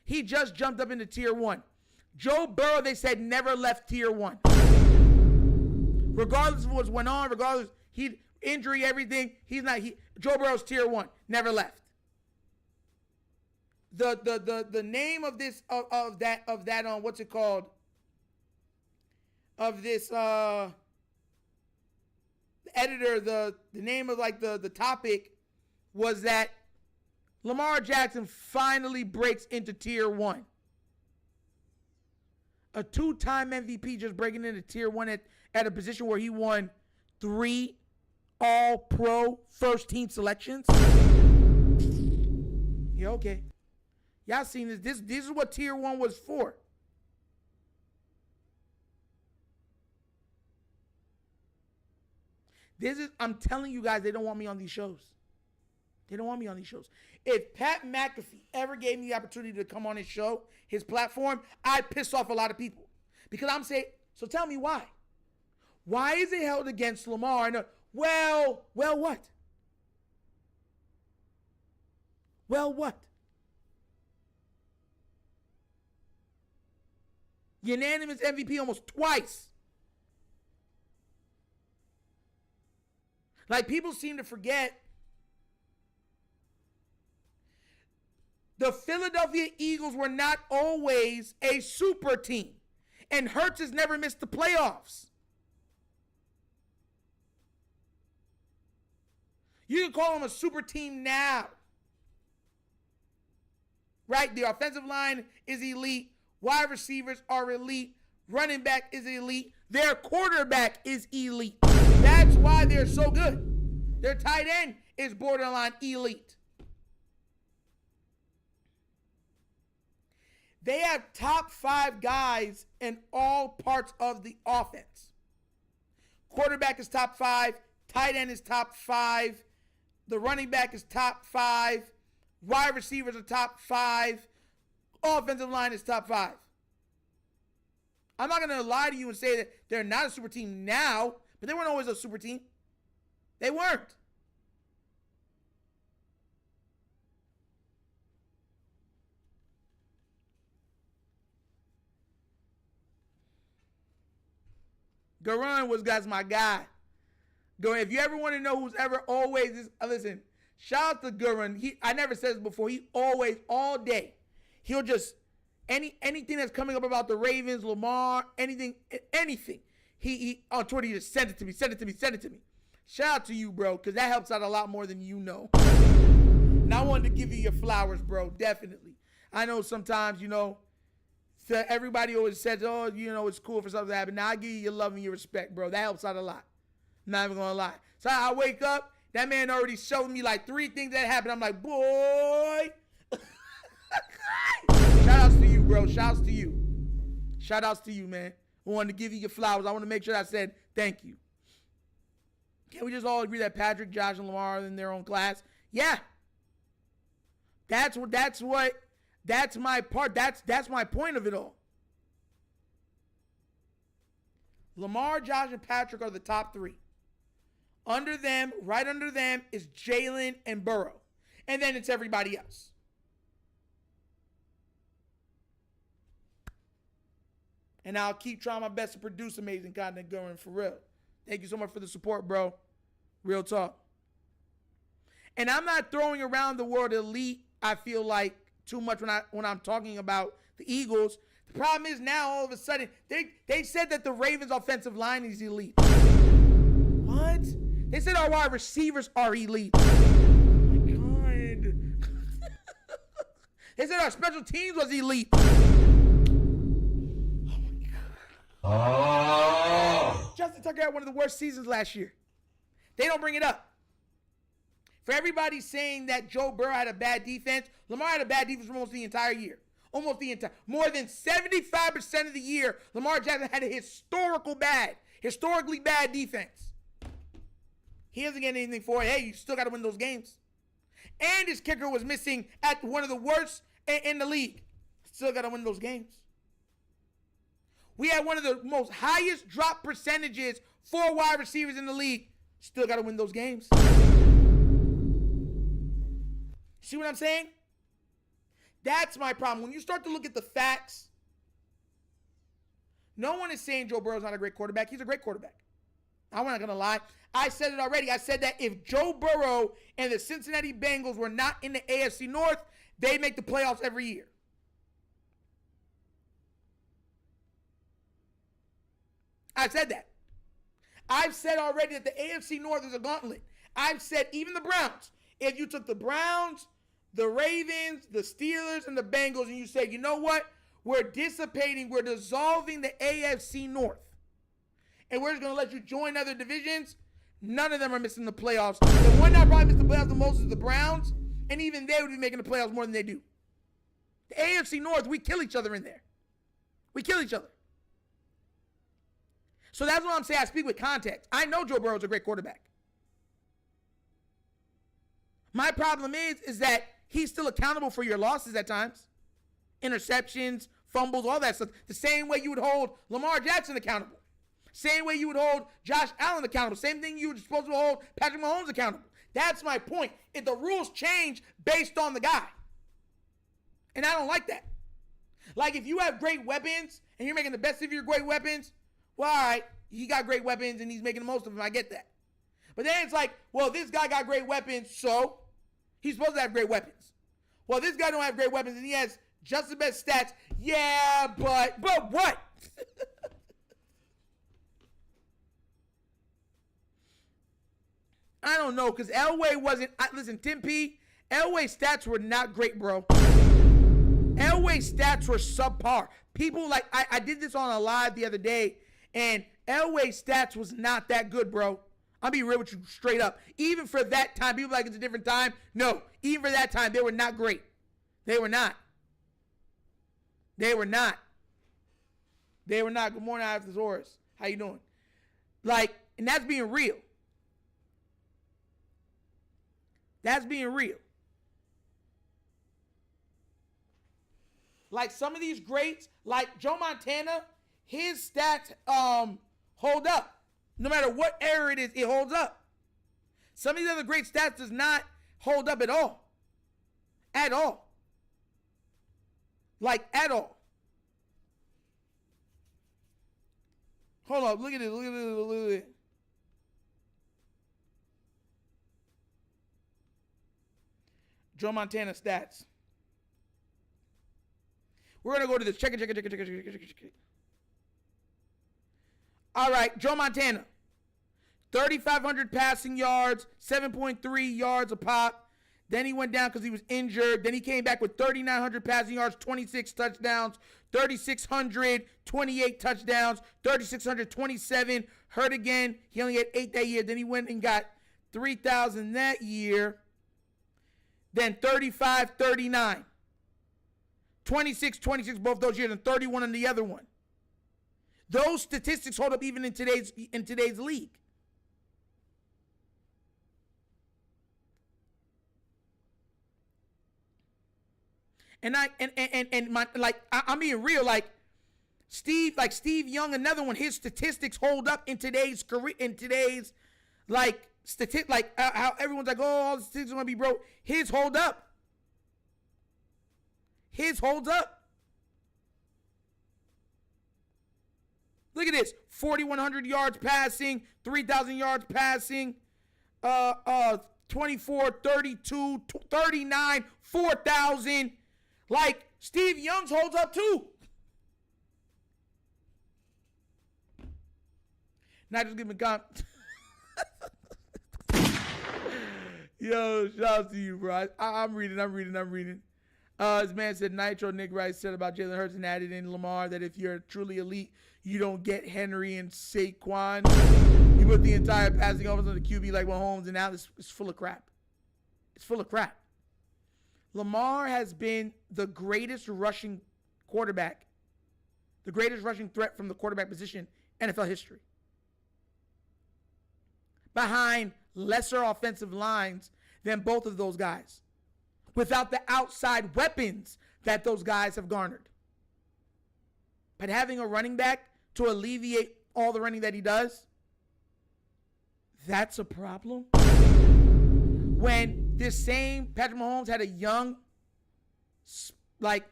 He just jumped up into tier 1. Joe Burrow, they said, never left tier 1. Regardless of what went on, regardless, injury, everything, Joe Burrow's tier 1, never left. The name of this of that what's it called? Of this editor, the name of the topic was that Lamar Jackson finally breaks into tier 1. A 2-time MVP just breaking into tier 1 at a position where he won 3 all-pro first-team selections. Yeah, okay. Y'all seen this. This is what tier 1 was for. I'm telling you guys, they don't want me on these shows. They don't want me on these shows. If Pat McAfee ever gave me the opportunity to come on his show, his platform, I'd piss off a lot of people. Because I'm saying, so tell me why. Why is it held against Lamar? And, well, what? Well, what? Unanimous MVP almost twice. Like, people seem to forget the Philadelphia Eagles were not always a super team. And Hurts has never missed the playoffs. You can call them a super team now. Right? The offensive line is elite. Wide receivers are elite. Running back is elite. Their quarterback is elite. That's why they're so good. Their tight end is borderline elite. They have top 5 guys in all parts of the offense. Quarterback is top 5. Tight end is top 5. The running back is top 5. Wide receivers are top 5. Offensive line is top 5. I'm not going to lie to you and say that they're not a super team now, but they weren't always a super team. They weren't. Garon that's my guy. If you ever want to know who's ever always is, listen, shout out to Garon. I never said this before. He always, all day, he'll just anything that's coming up about the Ravens, Lamar, anything. He on Twitter, he just send it to me. Shout out to you, bro, because that helps out a lot more than you know. And I wanted to give you your flowers, bro, definitely. I know sometimes, so everybody always says, oh, it's cool for something to happen. Now, I give you your love and your respect, bro. That helps out a lot. I'm not even going to lie. So I wake up, that man already showed me like 3 things that happened. I'm like, boy. Shout outs to you, bro. Shout outs to you. Shout outs to you, man. I wanted to give you your flowers. I want to make sure I said thank you. Can't we just all agree that Patrick, Josh, and Lamar are in their own class? Yeah. That's my part. That's my point of it all. Lamar, Josh, and Patrick are the top 3. Under them, right under them, is Jalen and Burrow. And then it's everybody else. And I'll keep trying my best to produce amazing content going for real. Thank you so much for the support, bro. Real talk. And I'm not throwing around the word elite, I feel like, too much when I'm talking about the Eagles. The problem is now all of a sudden they said that the Ravens offensive line is elite. What? They said our wide receivers are elite. Oh my God. They said our special teams was elite. Oh my God. Oh. Justin Tucker had one of the worst seasons last year. They don't bring it up. For everybody saying that Joe Burrow had a bad defense, Lamar had a bad defense for almost the entire year. More than 75% of the year, Lamar Jackson had a historically bad defense. He doesn't get anything for it. Hey, you still got to win those games. And his kicker was missing at one of the worst in the league. Still got to win those games. We had one of the most highest drop percentages for wide receivers in the league. Still got to win those games. See what I'm saying? That's my problem. When you start to look at the facts, no one is saying Joe Burrow's not a great quarterback. He's a great quarterback. I'm not going to lie. I said it already. I said that if Joe Burrow and the Cincinnati Bengals were not in the AFC North, they'd make the playoffs every year. I said that. I've said already that the AFC North is a gauntlet. I've said even the Browns. If you took the Browns, the Ravens, the Steelers, and the Bengals, and you say, you know what? We're dissolving the AFC North. And we're just going to let you join other divisions. None of them are missing the playoffs. The one that probably missed the playoffs the most is the Browns. And even they would be making the playoffs more than they do. The AFC North, we kill each other in there. We kill each other. So that's what I'm saying. I speak with context. I know Joe Burrow is a great quarterback. My problem is that he's still accountable for your losses at times. Interceptions, fumbles, all that stuff. The same way you would hold Lamar Jackson accountable. Same way you would hold Josh Allen accountable. Same thing you were supposed to hold Patrick Mahomes accountable. That's my point. If the rules change based on the guy. And I don't like that. Like, if you have great weapons and you're making the best of your great weapons, well, all right, he got great weapons and he's making the most of them. I get that. But then it's like, well, this guy got great weapons, so he's supposed to have great weapons. Well, this guy don't have great weapons and he has just the best stats. Yeah, but what? I don't know, because Elway wasn't, listen, Tim P, Elway's stats were not great, bro. Elway's stats were subpar. People like, I did this on a live the other day, and Elway's stats was not that good, bro. I'll be real with you straight up. Even for that time, people like it's a different time. No, even for that time, they were not great. They were not. They were not. They were not. Good morning, Ives. How you doing? Like, and that's being real. That's being real. Like some of these greats, like Joe Montana, his stats hold up. No matter what era it is, it holds up. Some of these other great stats does not hold up at all. At all. Like, at all. Hold on, look at it, look at it, look at it. Joe Montana stats. We're going to go to this. Check it. All right, Joe Montana. 3,500 passing yards, 7.3 yards a pop. Then he went down because he was injured. Then he came back with 3,900 passing yards, 26 touchdowns, 3,600, 28 touchdowns, 3,627. Hurt again. He only had 8 that year. Then he went and got 3,000 that year. Then 35, 39. 26, 26 both those years, and 31 in the other one. Those statistics hold up even in today's league. And I'm being real, like Steve Young, another one, his statistics hold up in today's career, how everyone's like, oh, all the statistics are gonna be broke. His hold up. His holds up. Look at this. 4,100 yards passing, 3,000 yards passing, 24, 32, 39, 4,000. Like, Steve Young's holds up too. Not just giving Yo, shout out to you, bro. I'm reading. This man said Nitro Nick Rice said about Jalen Hurts and added in Lamar that if you're truly elite, you don't get Henry and Saquon. You put the entire passing offense on the QB like Mahomes, and now this is full of crap. It's full of crap. Lamar has been the greatest rushing quarterback, the greatest rushing threat from the quarterback position in NFL history. Behind lesser offensive lines than both of those guys, without the outside weapons that those guys have garnered. But having a running back to alleviate all the running that he does, that's a problem. When this same Patrick Mahomes had a young, like,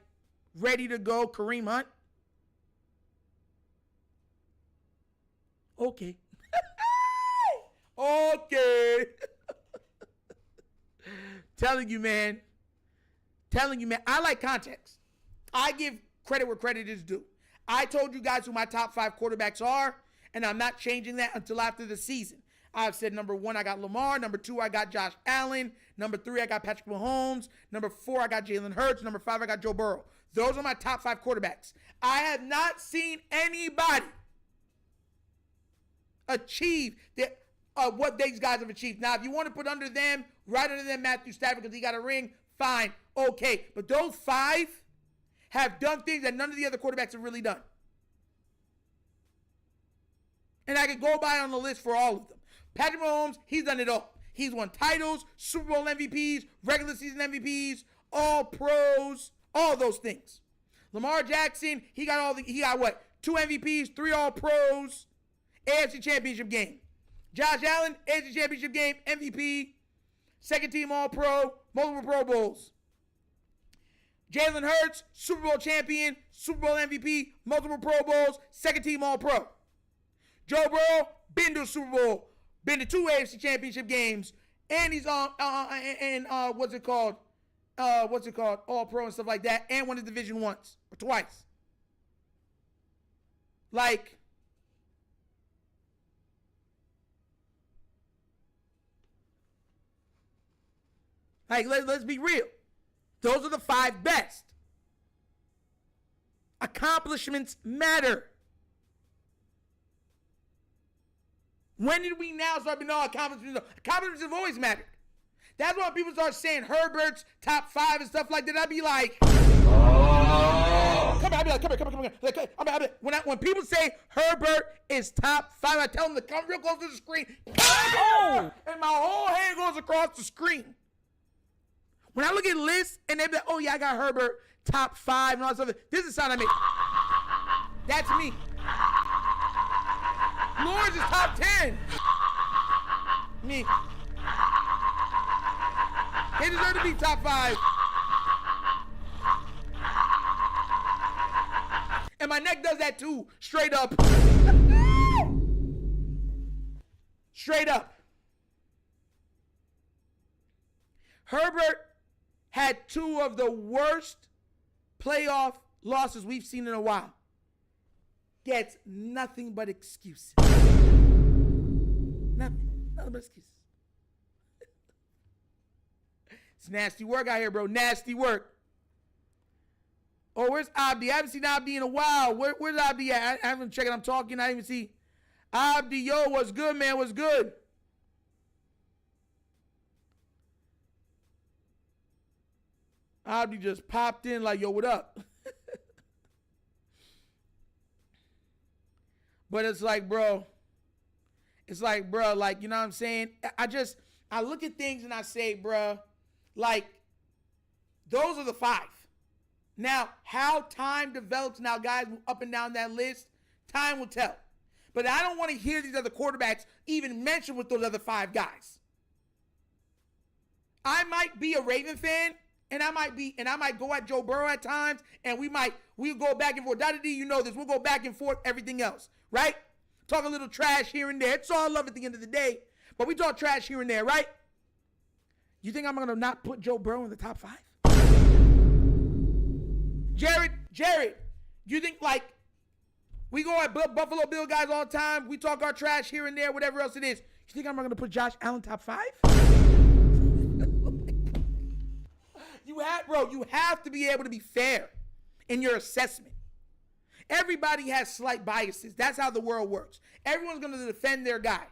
ready to go Kareem Hunt. Okay. Okay. Telling you, man. I like context. I give credit where credit is due. I told you guys who my top 5 quarterbacks are, and I'm not changing that until after the season. I've said number 1, I got Lamar. Number 2, I got Josh Allen. Number 3, I got Patrick Mahomes. Number 4, I got Jalen Hurts. Number 5, I got Joe Burrow. Those are my top 5 quarterbacks. I have not seen anybody achieve what these guys have achieved. Now, if you want to put under them, right under them, Matthew Stafford, because he got a ring, fine, okay. But those 5 have done things that none of the other quarterbacks have really done. And I can go by on the list for all of them. Patrick Mahomes, he's done it all. He's won titles, Super Bowl MVPs, regular season MVPs, all pros, all those things. Lamar Jackson, he got what? 2 MVPs, 3 all pros, AFC Championship game. Josh Allen, AFC Championship game, MVP. second team All-Pro, multiple Pro Bowls. Jalen Hurts, Super Bowl champion, Super Bowl MVP, multiple Pro Bowls, second team All-Pro. Joe Burrow, been to a Super Bowl, been to 2 AFC championship games, and he's on, what's it called, All-Pro and stuff like that, and won the division once or twice. Like, let's be real. Those are the 5 best. Accomplishments matter. When did we now start being all accomplishments? Accomplishments have always mattered. That's why when people start saying Herbert's top 5 and stuff like that, I'd be like, oh. Come here. When people say Herbert is top 5, I tell them to come real close to the screen. Oh. And my whole hand goes across the screen. When I look at lists and they be like, oh yeah, I got Herbert top 5 and all that stuff, this is the sound I make. That's me. Lawrence is top 10. Me. They deserve to be top 5. And my neck does that too, straight up. Straight up. Herbert had 2 of the worst playoff losses we've seen in a while. Gets nothing but excuses. Nothing but excuses. It's nasty work out here, bro. Nasty work. Oh, where's Abdi? I haven't seen Abdi in a while. Where's Abdi at? I haven't checked. I'm talking. I didn't even see. Abdi, yo, what's good, man? What's good? Abdi just popped in like, yo, what up? But it's like, bro, like, you know what I'm saying? I look at things and I say, bro, like, those are the 5. Now, how time develops now, guys, up and down that list, time will tell. But I don't want to hear these other quarterbacks even mentioned with those other 5 guys. I might be a Raven fan, and I might go at Joe Burrow at times, and we'll go back and forth. Daddy, you know this. We'll go back and forth, everything else, right? Talk a little trash here and there. It's all love at the end of the day, but we talk trash here and there, right? You think I'm going to not put Joe Burrow in the top 5? Jared, you think, like, we go at Buffalo Bill guys all the time, we talk our trash here and there, whatever else it is. You think I'm not going to put Josh Allen top 5? You have to be able to be fair in your assessment. Everybody has slight biases. That's how the world works. Everyone's going to defend their guy.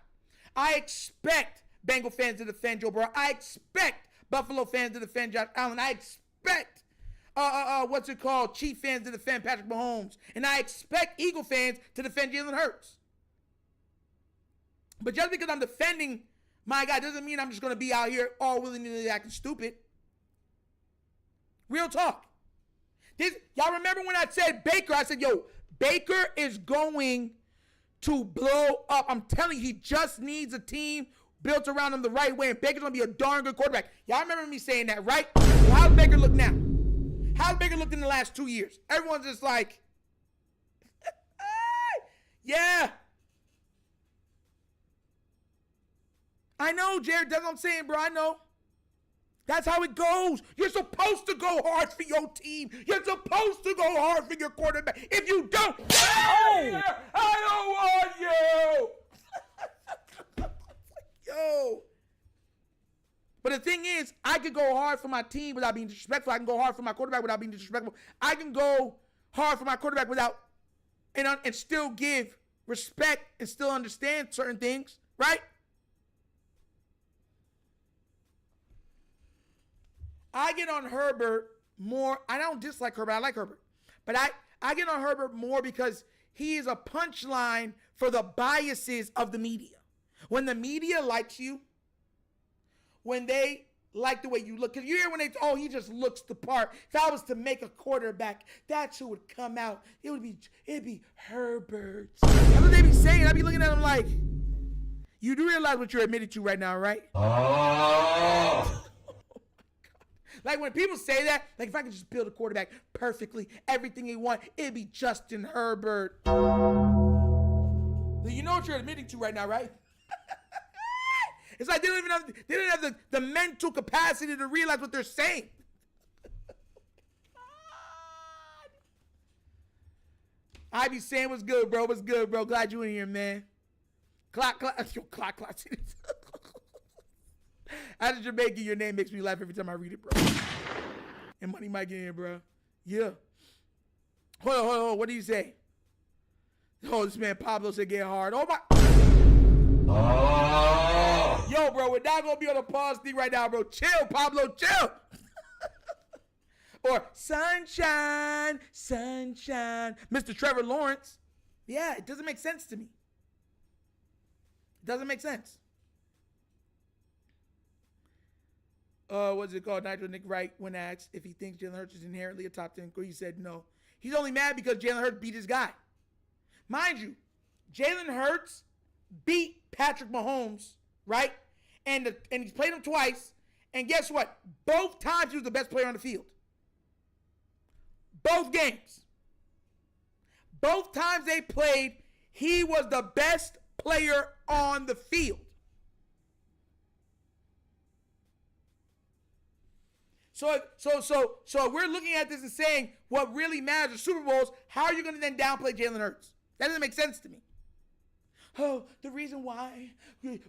I expect Bengal fans to defend Joe Burrow. I expect Buffalo fans to defend Josh Allen. I expect, Chief fans to defend Patrick Mahomes. And I expect Eagle fans to defend Jalen Hurts. But just because I'm defending my guy doesn't mean I'm just going to be out here all willy-nilly acting stupid. Real talk. Y'all remember when I said Baker? I said, yo, Baker is going to blow up. I'm telling you, he just needs a team built around him the right way, and Baker's going to be a darn good quarterback. Y'all remember me saying that, right? Well, how's Baker look now? How's Baker looked in the last 2 years? Everyone's just like, yeah. I know, Jared. That's what I'm saying, bro. I know. That's how it goes. You're supposed to go hard for your team. You're supposed to go hard for your quarterback. If you don't, I don't want you. Yo. But the thing is, I could go hard for my team without being disrespectful. I can go hard for my quarterback without being disrespectful. I can go hard for my quarterback without and still give respect and still understand certain things, right? I get on Herbert more. I don't dislike Herbert. I like Herbert. But I get on Herbert more because he is a punchline for the biases of the media. When the media likes you, when they like the way you look, because you hear when he just looks the part. If I was to make a quarterback, that's who would come out. It'd be Herbert. That's what they be saying. I'd be looking at him like, You do realize what you're admitting to right now, right? Oh. Like when people say that, like if I could just build a quarterback perfectly, everything he want, it'd be Justin Herbert. You know what you're admitting to right now, right? It's like they don't have the mental capacity to realize what they're saying. I be saying what's good, bro. What's good, bro? Glad you in here, man. Clock. As a Jamaican, your name makes me laugh every time I read it, bro. And Money Mike in here, bro. Yeah. Hold on. What do you say? Oh, this man Pablo said get hard. Oh, my. Oh. Yo, bro, we're not going to be on a pause thing right now, bro. Chill, Pablo, chill. Or sunshine. Mr. Trevor Lawrence. Yeah, it doesn't make sense to me. It doesn't make sense. What's it called? Nigel Nick Wright, when asked if he thinks Jalen Hurts is inherently a top 10, he said no. He's only mad because Jalen Hurts beat his guy. Mind you, Jalen Hurts beat Patrick Mahomes, right? And he's played him twice. And guess what? Both times he was the best player on the field. Both games. Both times they played, he was the best player on the field. So we're looking at this and saying what really matters are Super Bowls. How are you going to then downplay Jalen Hurts? That doesn't make sense to me. Oh, the reason why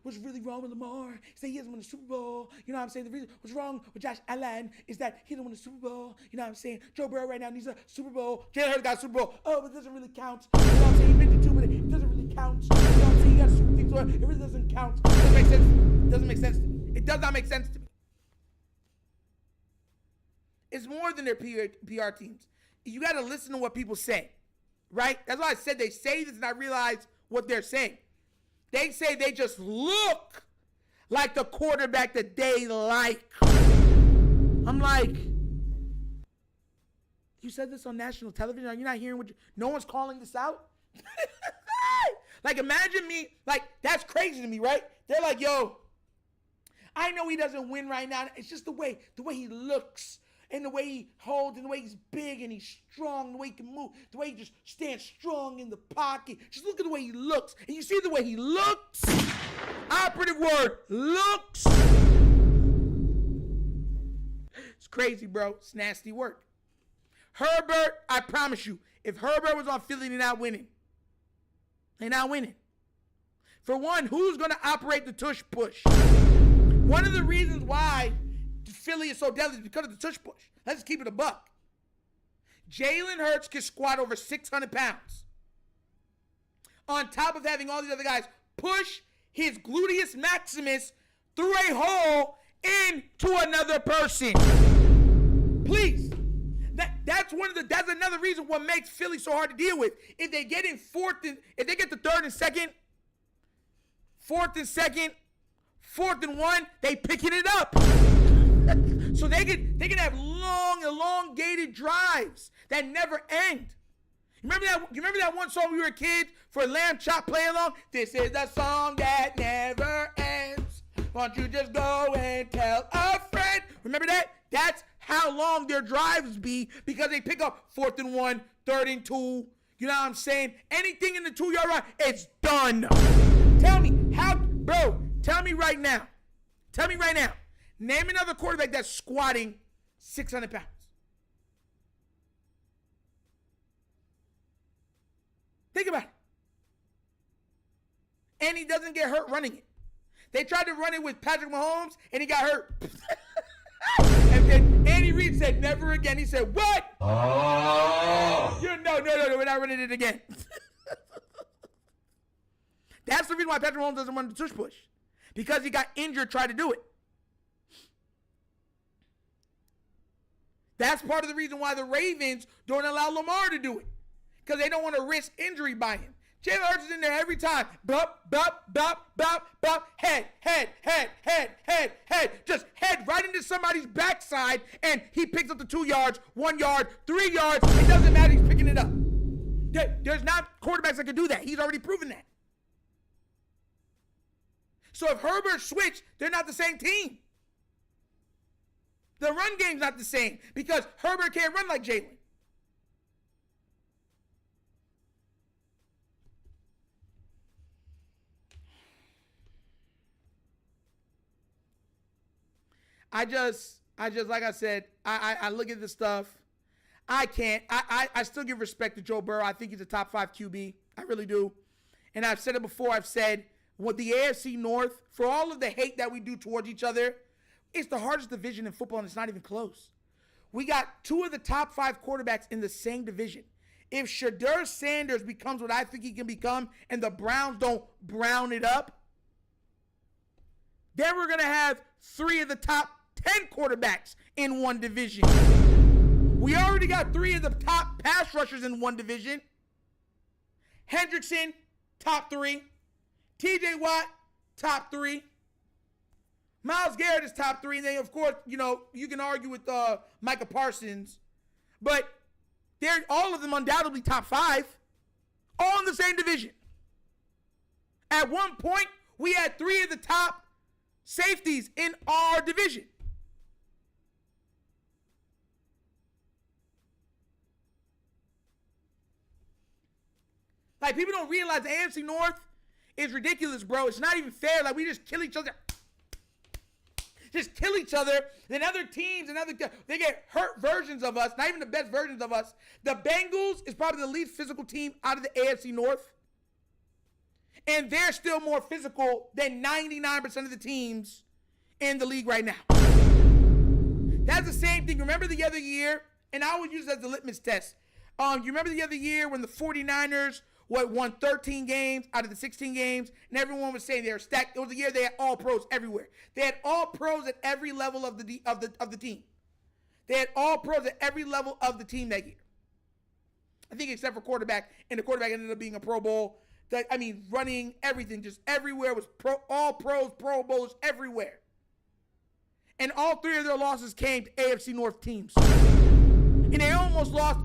what's really wrong with Lamar is that he hasn't won a Super Bowl. You know what I'm saying? The reason what's wrong with Josh Allen is that he didn't win a Super Bowl. You know what I'm saying? Joe Burrow right now needs a Super Bowl. Jalen Hurts got a Super Bowl. Oh, but it doesn't really count. You know what I'm saying? He been to two, but it doesn't really count. You know what I'm saying? He got a Super Bowl. It really doesn't count. It doesn't make sense. It doesn't make sense to me. It does not make sense to me. It's more than their PR teams. You got to listen to what people say, right? That's why I said they say this and I realize what they're saying. They say they just look like the quarterback that they like. I'm like, you said this on national television? Are you not hearing what no one's calling this out? Like, imagine me, like, that's crazy to me, right? They're like, yo, I know he doesn't win right now. It's just the way he looks. And the way he holds, and the way he's big, and he's strong, and the way he can move, the way he just stands strong in the pocket. Just look at the way he looks. And you see the way he looks? Operative word, looks. It's crazy, bro. It's nasty work. Herbert, I promise you, if Herbert was on Philly, they're not winning. They're not winning. For one, who's going to operate the tush push? One of the reasons why Philly is so deadly is because of the tush push. Let's just keep it a buck. Jalen Hurts can squat over 600 pounds. On top of having all these other guys push his gluteus maximus through a hole into another person. Please. That's another reason what makes Philly so hard to deal with. If they get if they get the third and second, fourth and 1, they picking it up. So they can have long, elongated drives that never end. You remember that one song when we were kids for Lamb Chop Play Along? This is the song that never ends. Why don't you just go and tell a friend? Remember that? That's how long their drives be because they pick up 4th and 1, 3rd and 2. You know what I'm saying? Anything in the 2-yard line, it's done. Tell me right now. Name another quarterback that's squatting 600 pounds. Think about it. And he doesn't get hurt running it. They tried to run it with Patrick Mahomes, and he got hurt. And then Andy Reid said, never again. He said, what? Oh. No, we're not running it again. That's the reason why Patrick Mahomes doesn't run the tush push. Because he got injured trying to do it. That's part of the reason why the Ravens don't allow Lamar to do it. Because they don't want to risk injury by him. Jalen Hurts is in there every time. Bop, bop, bop, bop, bop. Head. Just head right into somebody's backside. And he picks up the 2 yards, 1 yard, 3 yards. It doesn't matter. He's picking it up. There's not quarterbacks that can do that. He's already proven that. So if Herbert switched, they're not the same team. The run game's not the same because Herbert can't run like Jalen. I just like I said, I look at this stuff. I can't. I still give respect to Joe Burrow. I think he's a top 5 QB. I really do. And I've said it before. I've said with the AFC North, for all of the hate that we do towards each other, it's the hardest division in football, and it's not even close. We got 2 of the top 5 quarterbacks in the same division. If Shedeur Sanders becomes what I think he can become and the Browns don't brown it up, then we're going to have 3 of the top 10 quarterbacks in one division. We already got 3 of the top pass rushers in one division. Hendrickson, top 3. TJ Watt, top 3. Myles Garrett is top 3. And then, of course, you can argue with Micah Parsons. But they're all of them undoubtedly top 5. All in the same division. At one point, we had 3 of the top safeties in our division. Like, people don't realize the AFC North is ridiculous, bro. It's not even fair. Like, we just kill each other. Just kill each other. Then other teams and they get hurt versions of us, not even the best versions of us. The Bengals is probably the least physical team out of the AFC North. And they're still more physical than 99% of the teams in the league right now. That's the same thing. Remember the other year, and I always use it as the litmus test. You remember the other year when the 49ers won 13 games out of the 16 games, and everyone was saying they were stacked. It was the year they had all pros everywhere. They had all pros at every level of the team. They had all pros at every level of the team that year. I think except for quarterback, and the quarterback ended up being a Pro Bowl. Running everything, just everywhere was all pros, Pro Bowls everywhere. And all 3 of their losses came to AFC North teams. And they almost lost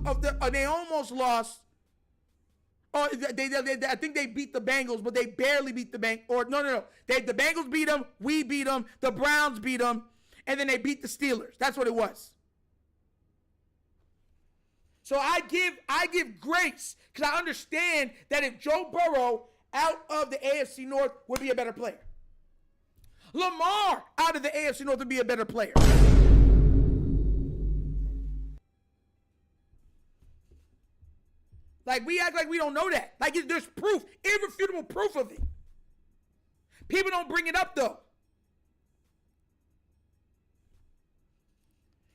I think they beat the Bengals, but they barely beat the Bengals. Or no. The Bengals beat them, we beat them, the Browns beat them, and then they beat the Steelers. That's what it was. So I give grace because I understand that if Joe Burrow out of the AFC North would be a better player. Lamar out of the AFC North would be a better player. Like, we act like we don't know that. Like, there's proof, irrefutable proof of it. People don't bring it up, though.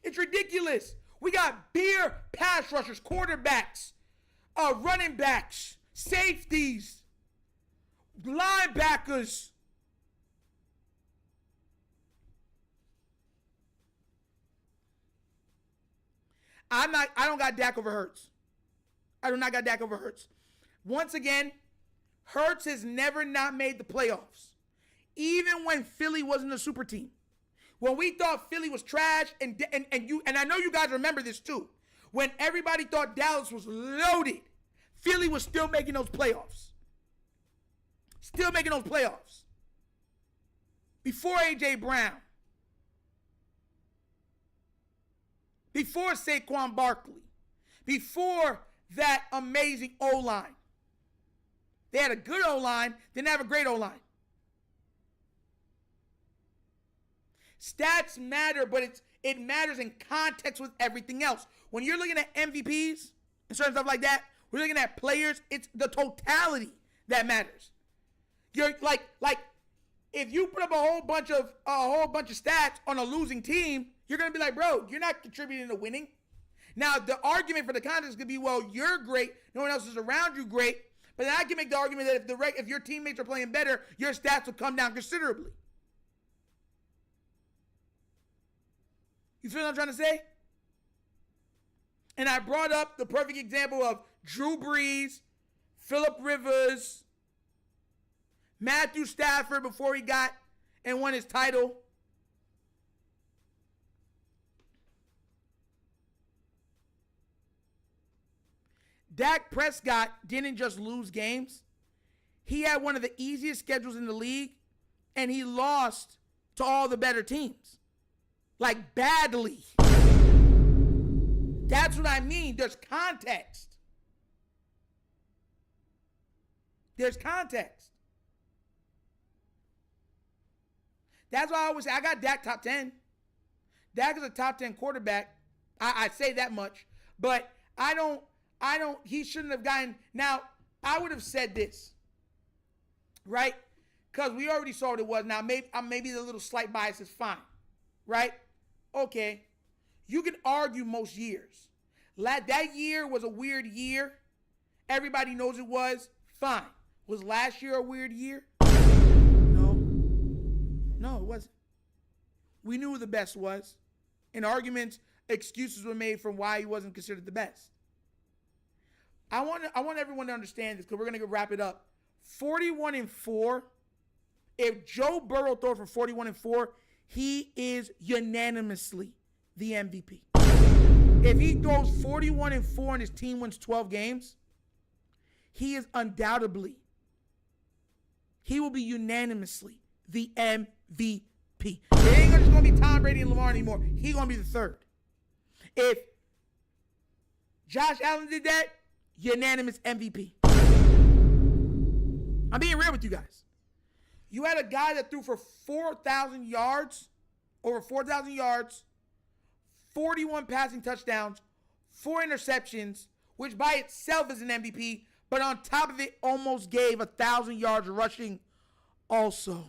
It's ridiculous. We got beer pass rushers, quarterbacks, running backs, safeties, linebackers. I don't got Dak over Hurts. I do not got Dak over Hurts. Once again, Hurts has never not made the playoffs. Even when Philly wasn't a super team. When we thought Philly was trash, and I know you guys remember this too. When everybody thought Dallas was loaded, Philly was still making those playoffs. Still making those playoffs. Before A.J. Brown. Before Saquon Barkley. Before that amazing O-line. They had a good O-line, didn't have a great O-line. Stats matter, but it matters in context with everything else. When you're looking at MVPs and certain stuff like that, we're looking at players, it's the totality that matters. You're like if you put up a whole bunch of stats on a losing team, you're gonna be like, bro, you're not contributing to winning. Now, the argument for the context could be, well, you're great, no one else is around you great, but then I can make the argument that if your teammates are playing better, your stats will come down considerably. You feel what I'm trying to say? And I brought up the perfect example of Drew Brees, Phillip Rivers, Matthew Stafford before he got and won his title. Dak Prescott didn't just lose games. He had one of the easiest schedules in the league, and he lost to all the better teams. Like, badly. That's what I mean. There's context. There's context. That's why I always say I got Dak top 10. Dak is a top 10 quarterback. I say that much. But he shouldn't have gotten. Now, I would have said this, right? Because we already saw what it was. Now, maybe the little slight bias is fine, right? Okay. You can argue most years. That year was a weird year. Everybody knows it was. Fine. Was last year a weird year? No, it wasn't. We knew who the best was. In arguments, excuses were made for why he wasn't considered the best. I want everyone to understand this because we're going to wrap it up. 41-4. If Joe Burrow throws for 41-4, he is unanimously the MVP. If he throws 41-4 and his team wins 12 games, he is undoubtedly, he will be unanimously the MVP. It ain't just going to be Tom Brady and Lamar anymore. He's going to be the third. If Josh Allen did that, unanimous MVP. I'm being real with you guys. You had a guy that threw for 4,000 yards, over 4,000 yards, 41 passing touchdowns, 4 interceptions, which by itself is an MVP, but on top of it, almost gave 1,000 yards rushing also.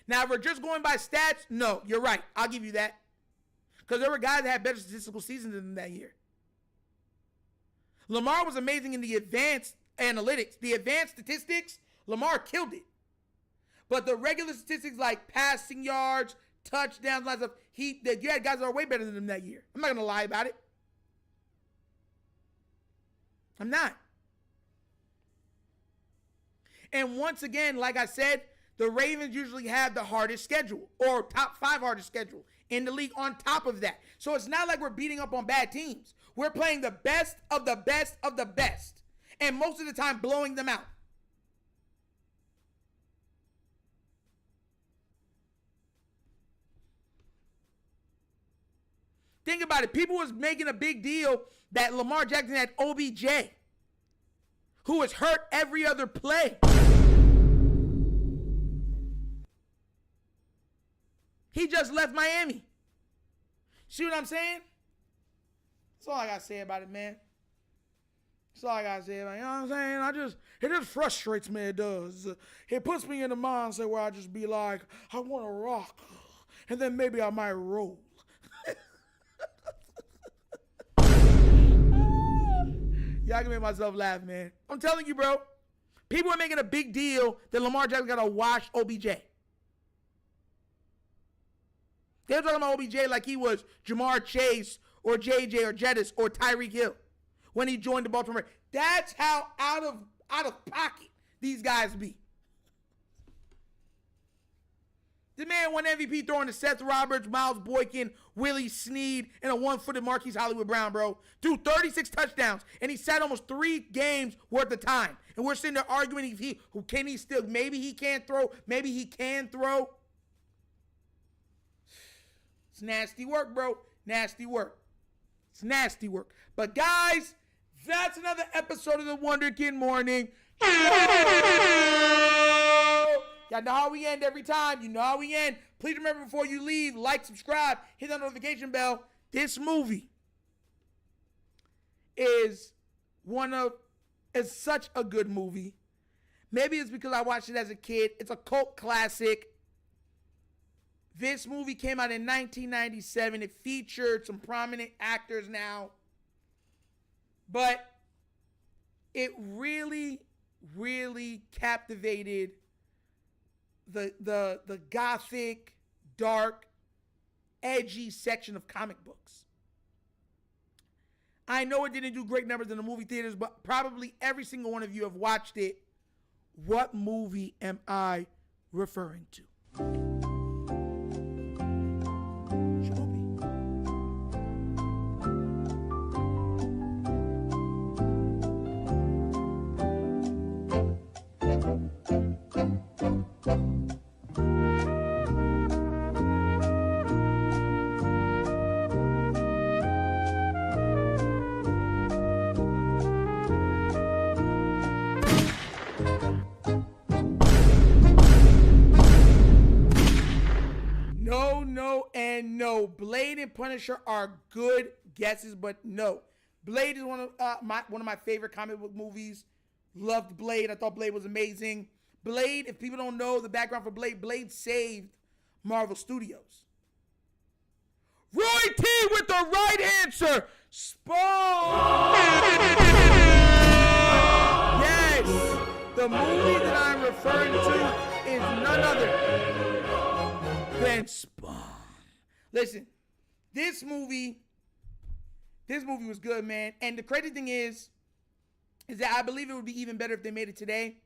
Now, if we're just going by stats, no, you're right. I'll give you that. Because there were guys that had better statistical seasons than him that year. Lamar was amazing in the advanced analytics. The advanced statistics, Lamar killed it. But the regular statistics like passing yards, touchdowns, lots of you had guys that are way better than him that year. I'm not going to lie about it. I'm not. And once again, like I said, the Ravens usually have the hardest schedule or top 5 hardest schedule in the league on top of that. So it's not like we're beating up on bad teams. We're playing the best of the best of the best. And most of the time blowing them out. Think about it. People was making a big deal that Lamar Jackson had OBJ, who was hurt every other play. He just left Miami. See what I'm saying? That's all I got to say about it, man. That's all I got to say about it. You know what I'm saying? It just frustrates me, it does. It puts me in the mindset where I just be like, I want to rock. And then maybe I might roll. Y'all can make myself laugh, man. I'm telling you, bro. People are making a big deal that Lamar Jackson got to wash OBJ. They were talking about OBJ like he was Jamar Chase or JJ or Jettis or Tyreek Hill when he joined the Baltimore. That's how out of pocket these guys be. The man won MVP throwing to Seth Roberts, Miles Boykin, Willie Snead, and a one-footed Marquise Hollywood Brown, bro. Threw 36 touchdowns, and he sat almost 3 games worth of time. And we're sitting there arguing maybe he can't throw, maybe he can throw. It's nasty work, bro. Nasty work. It's nasty work. But guys, that's another episode of the Wunderkind Morning Show. Y'all know how we end every time. You know how we end. Please remember before you leave, like, subscribe, hit that notification bell. This movie is such a good movie. Maybe it's because I watched it as a kid. It's a cult classic. This movie came out in 1997. It featured some prominent actors now. But it really, really captivated the gothic, dark, edgy section of comic books. I know it didn't do great numbers in the movie theaters, but probably every single one of you have watched it. What movie am I referring to? and Punisher are good guesses, but no. Blade is one of my favorite comic book movies. Loved Blade. I thought Blade was amazing. Blade, if people don't know the background for Blade, Blade saved Marvel Studios. Roy T with the right answer. Spawn. Yes. The movie that I'm referring to is none other than Spawn. Listen, this movie was good, man. And the crazy thing is that I believe it would be even better if they made it today.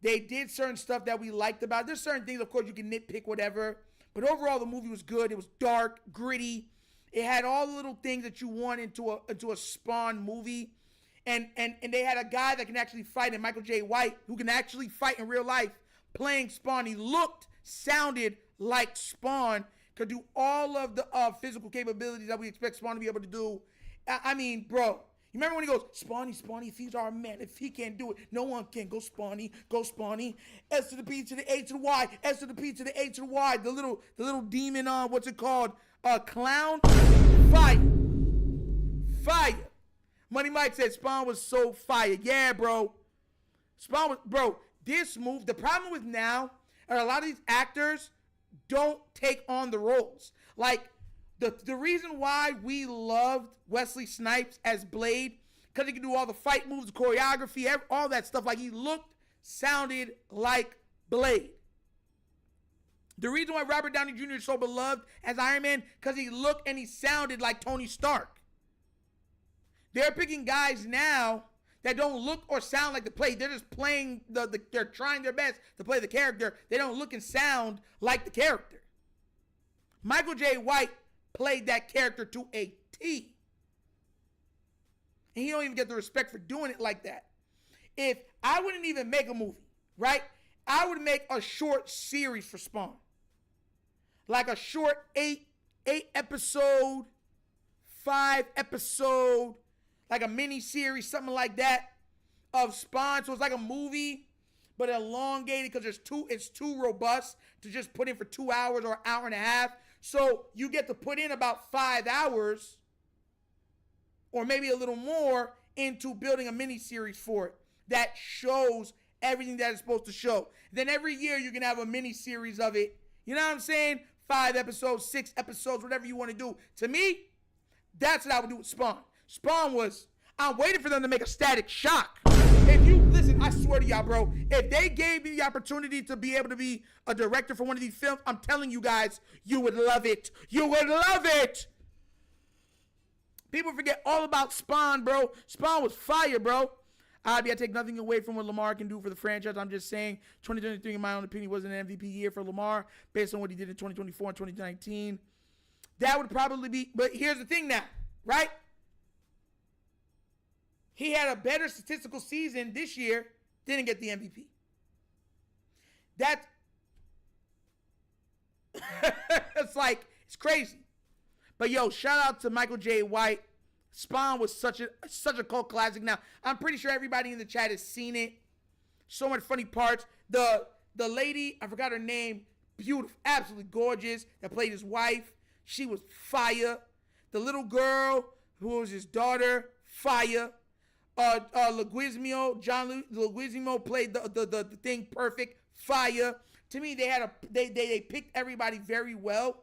They did certain stuff that we liked about it. There's certain things, of course, you can nitpick, whatever. But overall, the movie was good. It was dark, gritty. It had all the little things that you want into a Spawn movie. And they had a guy that can actually fight, and Michael J. White, who can actually fight in real life, playing Spawn. He sounded like Spawn, could do all of the physical capabilities that we expect Spawn to be able to do. I mean, bro, you remember when he goes, Spawny, if he's our man, if he can't do it, no one can. Go Spawny. S to the P to the A to the Y, S to the P to the A to the Y. The little demon, what's it called? Clown. Fire. Money Mike said Spawn was so fire. Yeah, bro. This move, the problem with now are a lot of these actors don't take on the roles. Like, the reason why we loved Wesley Snipes as Blade, because he could do all the fight moves, the choreography, all that stuff. Like, he sounded like Blade. The reason why Robert Downey Jr. is so beloved as Iron Man, because he looked and he sounded like Tony Stark. They're picking guys now that don't look or sound like the play. They're just playing they're trying their best to play the character. They don't look and sound like the character. Michael J. White played that character to a T. And he don't even get the respect for doing it like that. If I wouldn't even make a movie, right? I would make a short series for Spawn. Like a short 8 episode, 5 episode, like a mini series, something like that of Spawn. So it's like a movie, but elongated because it's too robust to just put in for 2 hours or an hour and a half. So you get to put in about 5 hours or maybe a little more into building a mini series for it that shows everything that it's supposed to show. Then every year you can have a mini series of it. You know what I'm saying? 5 episodes, 6 episodes, whatever you want to do. To me, that's what I would do with Spawn. Spawn was, I'm waiting for them to make a Static Shock. If you, listen, I swear to y'all, bro, if they gave me the opportunity to be able to be a director for one of these films, I'm telling you guys, you would love it. You would love it. People forget all about Spawn, bro. Spawn was fire, bro. I take nothing away from what Lamar can do for the franchise. I'm just saying 2023, in my own opinion, was an MVP year for Lamar based on what he did in 2024 and 2019. That would probably be, but here's the thing now, right? He had a better statistical season this year, didn't get the MVP. It's crazy. But yo, shout out to Michael J. White. Spawn was such a cult classic. Now, I'm pretty sure everybody in the chat has seen it. So much funny parts. The lady, I forgot her name, beautiful, absolutely gorgeous, that played his wife. She was fire. The little girl who was his daughter, fire. John Leguizamo played the thing perfect, fire. To me, they picked everybody very well.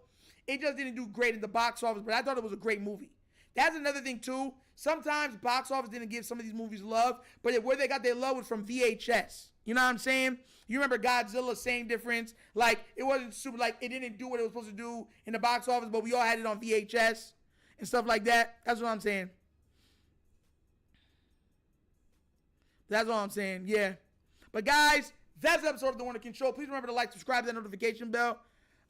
It just didn't do great in the box office, but I thought it was a great movie. That's another thing too. Sometimes box office didn't give some of these movies love, but where they got their love was from VHS. You know what I'm saying? You remember Godzilla, same difference. Like, it wasn't super, like, it didn't do what it was supposed to do in the box office, but we all had it on VHS and stuff like that. That's what I'm saying. That's all I'm saying, yeah. But guys, that's the episode of The Wonder King Show. Please remember to like, subscribe, that notification bell.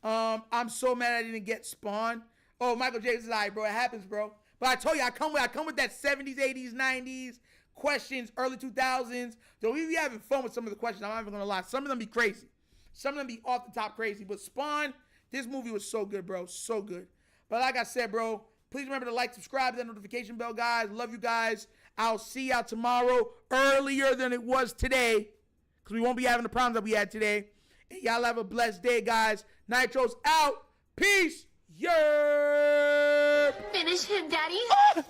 I'm so mad I didn't get Spawn. Oh, Michael J. says, all right, bro, it happens, bro. But I told you, I come with that 70s, 80s, 90s questions, early 2000s. So we be having fun with some of the questions. I'm not even going to lie. Some of them be crazy. Some of them be off the top crazy. But Spawn, this movie was so good, bro. So good. But like I said, bro, please remember to like, subscribe, that notification bell, guys. Love you guys. I'll see y'all tomorrow earlier than it was today, because we won't be having the problems that we had today. And y'all have a blessed day, guys. Nitro's out. Peace. Yeah. Finish him, Daddy.